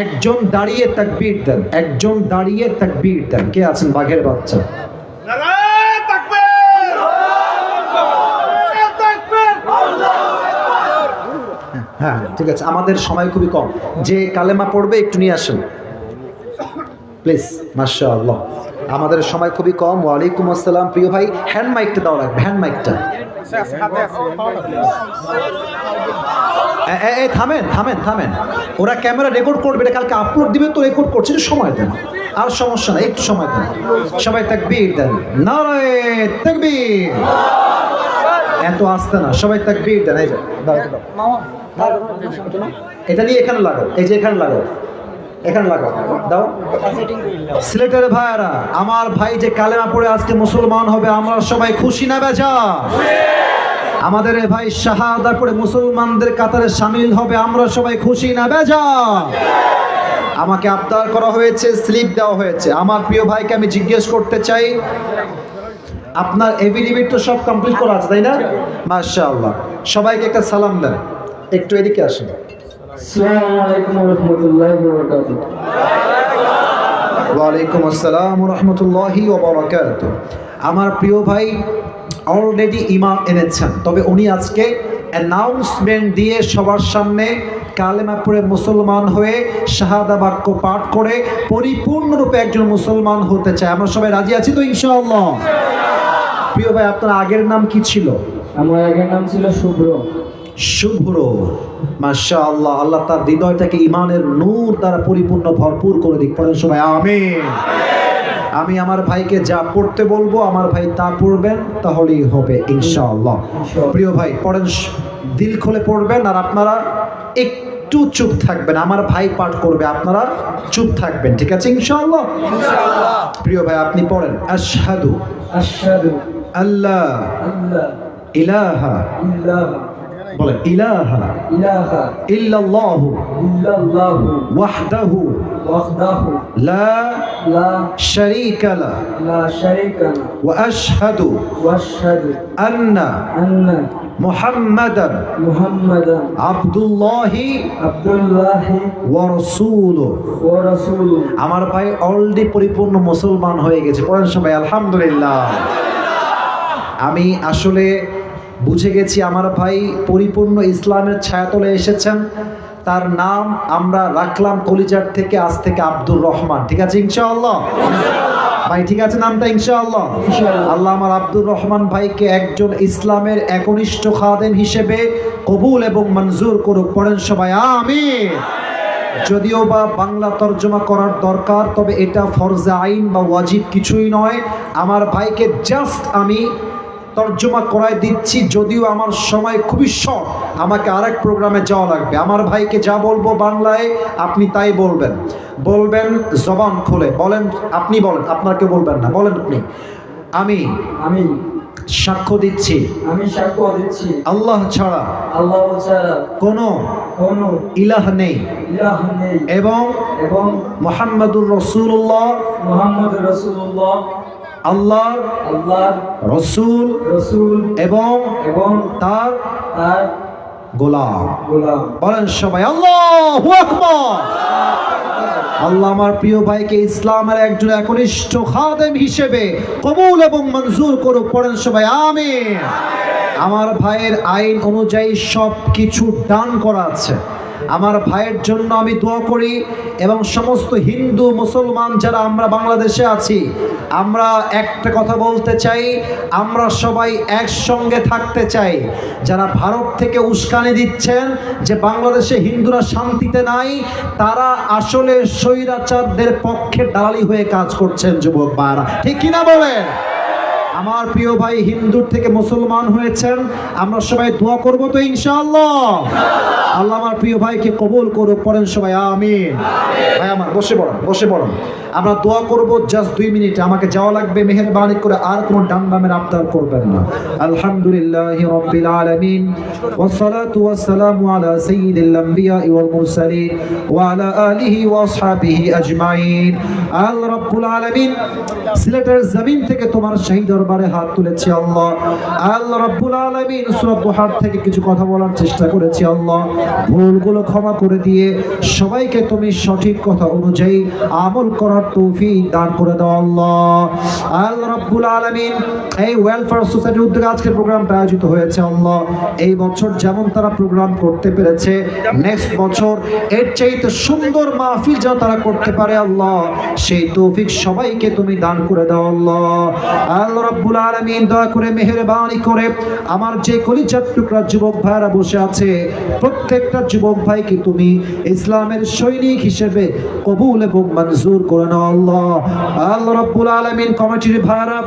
একজন দাঁড়িয়ে তাকবীর দেন, একজন দাঁড়িয়ে তাকবীর দেন। কে আছেন বাঘের বাচ্চা? হ্যাঁ ঠিক আছে, আমাদের সময় খুবই কম। যে কালেমা পড়বে একটু নিয়ে আসেন প্লিজ। মাশাআল্লাহ, আমাদের সময় খুবই কম। ওয়ালাইকুম আসসালাম। প্রিয় ভাই, হ্যান্ড মাইকটা দাও লাগবে, হ্যান্ড মাইকটা। থামেন থামেন থামেন, ওরা ক্যামেরা রেকর্ড করবে, এটা কালকে আপলোড দিবে, তো রেকর্ড করছে, সময় দেন, আর সমস্যা না, একটু সময় দেন। সবাই তাকবীর দেন, নারায়ে তাকবীর। এত আসতে না, সবাই তাকবীর দেন। এই যে এটা নিয়ে এখানে লাগাও, এই যে এখানে লাগাও, এখানে লাগাও, দাও। সিলেটের ভাইরা, আমার ভাই যে কালেমা পড়ে আজকে মুসলমান হবে, আমরা সবাই খুশি না বেজা? আমাদের ভাই শাহাদা পড়ে মুসলমানদের কাতারে শামিল হবে, আমরা সবাই খুশি না বেজা? আমাকে আবদার করা হয়েছে, স্লিপ দেওয়া হয়েছে। আমার প্রিয় ভাইকে আমি জিজ্ঞেস করতে চাই, আপনার এভিডেভিট তো সব কমপ্লিট করা আছে তাই না? মাশাআল্লাহ। সবাইকে একটা সালাম দেন, একটু এদিকে আসেন। আসসালামু আলাইকুম ওয়া রাহমাতুল্লাহি ওয়া বারাকাতুহু। ওয়া আলাইকুম আসসালাম ওয়া রাহমাতুল্লাহি ওয়া বারাকাতুহু। আমার প্রিয় ভাই অলরেডি ঈমান এনেছেন, তবে উনি আজকে অ্যানাউন্সমেন্ট দিয়ে সবার সামনে কালেমা পড়ে মুসলমান হয়ে শাহাদা বাক্য পাঠ করে পরিপূর্ণরূপে একজন মুসলমান হতে চায়। আমরা সবাই রাজি আছি তো ইনশাআল্লাহ? প্রিয় ভাই, আপনার আগের নাম কি ছিল? আমার আগের নাম ছিল শুভ্র। শুভ্র, মাশাআল্লাহ। আল্লাহ তার হৃদয়টাকে ঈমানের নূর দ্বারা পরিপূর্ণ ভরপুর করে দিক। পড়েন সবাই আমিন। আমি আমার ভাইকে যা পড়তে বলবো আমার ভাই তা পড়বেন, তাহলেই হবে ইনশাআল্লাহ। প্রিয় ভাই পড়েন, দিল খুলে পড়বেন, আর আপনারা একটু চুপ থাকবেন। আমার ভাই পাঠ করবে, আপনারা চুপ থাকবেন, ঠিক আছে ইনশাআল্লাহ? প্রিয় ভাই আপনি পড়েন, আশহাদু আশহাদু আল্লাহ আল্লা ইলাহা, ইল্লাল্লাহ বলেন ইলাহা ইলাহা ইল্লাল্লাহু ইল্লাল্লাহু ওয়াহদাহু ওয়াহদাহু লা লা শারীকা লা লা শারীকা লাহু ওয়া আশহাদু ওয়া আশহাদু আন্না আন্না মুহাম্মাদান মুহাম্মাদান আবদুল্লাহি আব্দুল্লাহি ওয়া রাসূলুহু। ওয়া রাসূলুহু। আমার ভাই অলরেডি পরিপূর্ণ মুসলমান হয়ে গেছে, পড়েন সবাই আলহামদুলিল্লাহ। আমি আসলে বুঝে গেছি আমার ভাই পরিপূর্ণ ইসলামের ছায়াতলে এসেছেন। তার নাম আমরা রাখলাম কলিজার থেকে, আজ থেকে আব্দুর রহমান, ঠিক আছে ইনশাআল্লাহ? ভাই ঠিক আছে নামটা ইনশাআল্লাহ? আল্লাহ আমার আব্দুর রহমান ভাইকে একজন ইসলামের একনিষ্ঠ খাদেম হিসেবে কবুল এবং মঞ্জুর করুক, পড়েন সবাই আমিন। যদিও বা বাংলা তর্জমা করার দরকার, তবে এটা ফরজে আইন বা ওয়াজিব কিছুই নয়। আমার ভাইকে জাস্ট আমি তর্জমা করাই দিচ্ছি, যদিও আমার সময় খুবই শর্ট, আমাকে আরেক প্রোগ্রামে যাওয়া লাগবে। আমার ভাইকে যা বলবো বাংলায় আপনি তাই বলবেন, বলবেন জবান খুলে বলেন, আপনি বলেন, আপনার কেউ বলবেন না, বলেন আপনি। আমি আমি সাক্ষ্য দিচ্ছি আমি সাক্ষ্য দিচ্ছি আল্লাহ ছাড়া আল্লাহ ছাড়া কোনো কোনো ইলাহ নেই ইলাহ নেই এবং এবং মুহাম্মাদুর রাসূলুল্লাহ মুহাম্মদ রাসূলুল্লাহ আল্লাহর আল্লাহর রাসূল রাসূল এবং এবং তার তার গোলাম। গোলাম। বলেন সবাই আল্লাহু আকবার। আল্লাহ আমার প্রিয় ভাইকে ইসলামের একজন একনিষ্ঠ খাদেম হিসেবে কবুল এবং মঞ্জুর করুক, পড়েন সবাই আমিন। আমার ভাইয়ের আইন অনুযায়ী সব কিছু দান করা আছে। আমার ভাইয়ের জন্য আমি দোয়া করি এবং সমস্ত হিন্দু মুসলমান যারা আমরা বাংলাদেশে আছি, আমরা একটা কথা বলতে চাই, আমরা সবাই একসঙ্গে থাকতে চাই। যারা ভারত থেকে উস্কানি দিচ্ছেন যে বাংলাদেশে হিন্দুরা শান্তিতে নাই, তারা আসলে স্বৈরাচারদের পক্ষে দালালি হয়ে কাজ করছেন যুবক ভাইরা, ঠিক কিনা বলেন? আমার প্রিয় ভাই হিন্দুর থেকে মুসলমান হয়েছেন, আমরা সবাই দোয়া করব তো ইনশাআল্লাহ। আল্লাহ আমার প্রিয় ভাইকে কবুল করুক, পড়েন সবাই আমিন। ভাই আমার বসে পড়ুন, বসে পড়ুন, আমরা দোয়া করব জাস্ট 2 মিনিট, আমাকে যাওয়া লাগবে, মেহেরবানি করে আর কোনো ডান বামের আবদার করবেন না। আলহামদুলিল্লাহি রাব্বিল আলামিন ওয়াস সালাতু ওয়াস সালামু আলা সাইয়্যিদিল আমবিয়া ওয়াল মুরসালিন ওয়া আলা আলিহি ওয়া আসহাবিহি আজমাইন। আল্লাহ রাব্বুল আলামিন সিলেটের জমিন থেকে তোমার শাহী দরবারে হাত তুলেছি আল্লাহ। আল্লাহ রাব্বুল আলামিন সূরা বুহার থেকে কিছু কথা বলার চেষ্টা করেছি আল্লাহ, ভুলগুলো ক্ষমা করে দিয়ে সবাইকে তুমি সঠিক কথা অনুযায়ী আমল করার তৌফিক দান করে দাও আল্লাহ। আল্লাহ রাব্বুল আলামিন এই ওয়েলফেয়ার সোসাইটির উদ্যোগে আজকের প্রোগ্রামটা আয়োজিত হয়েছে আল্লাহ। এই বছর যেমন তারা প্রোগ্রাম করতে পেরেছে, নেক্সট বছর এর চাইতে সুন্দর মাহফিল যেন তারা করতে পারে আল্লাহ, সেই তৌফিক সবাইকে তুমি দান করে দাও আল্লাহ। আল্লাহ রাব্বুল আলামিন দয়া করে মেহেরবানি করে আমার যে কলিজার টুকরা যুবক ভাইরা বসে আছে, প্রত্যেকটা যুবক ভাইকে তুমি ইসলামের সৈনিক হিসেবে কবুল এবং মঞ্জুর করে নাও আল্লাহ। আল্লাহ রাব্বুল আলামিন কমিটির ভাইরা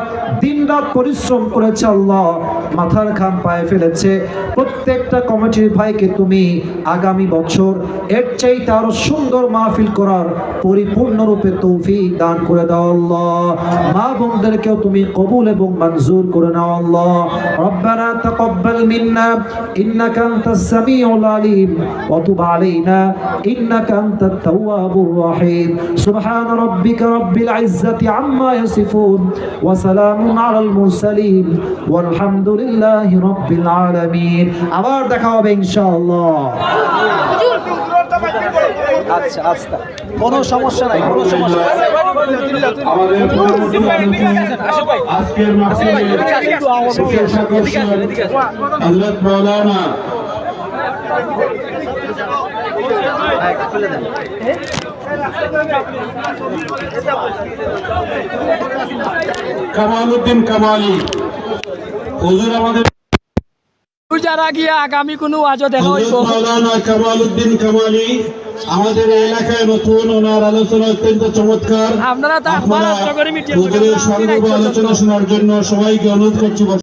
দিনরাত পরিশ্রম করেছে আল্লাহ, মাথার ঘাম পায়ে ফেলেছে, প্রত্যেকটা কমিটির ভাইকে তুমি আগামী বছর এর চাইতে আরো সুন্দর মাহফিল করার পরিপূর্ণরূপে তৌফিক দান করে দাও আল্লাহ। মা বোনদেরকেও তুমি কবুল এবং মঞ্জুর করে নাও আল্লাহ। রব্বানা তাকাব্বাল মিন্না ইন্নাকা আনতাস সামিউল আলিম ওয়া তুব আলাইনা ইন্নাকা আনতাত তাওয়াবুর রহিম। সুবহানা রাব্বিকা রাব্বিল ইজ্জাতি আম্মা ইয়াসিফুন ওয়া সালামুন আলাল মুরসালিন ওয়ালহামদুলিল্লাহি রাব্বিল আলামিন। আবার দেখা হবে ইনশাআল্লাহ। আচ্ছা আচ্ছা, কোনো সমস্যা নাই, কোনো সমস্যা নাই। আমাদের আজকের মাহফিলের বিশেষ আকর্ষণ হযরত মাওলানা কামালউদ্দিন কামালি হুজুর আমাদের বুঝার গিয়া আগামী কোনো ওয়াজও দেখা হইব হযরত মাওলানা কামালউদ্দিন কামালি আমাদের এই এলাকায় নতুন, ওনার আলোচনা অত্যন্ত চমৎকার। আপনারা তো আখবার আগ্রহ করে মিটিয়ে হুজুরের স্বর্ণভ আলোচনা শোনার জন্য সবাইকে অনুরোধ করছি।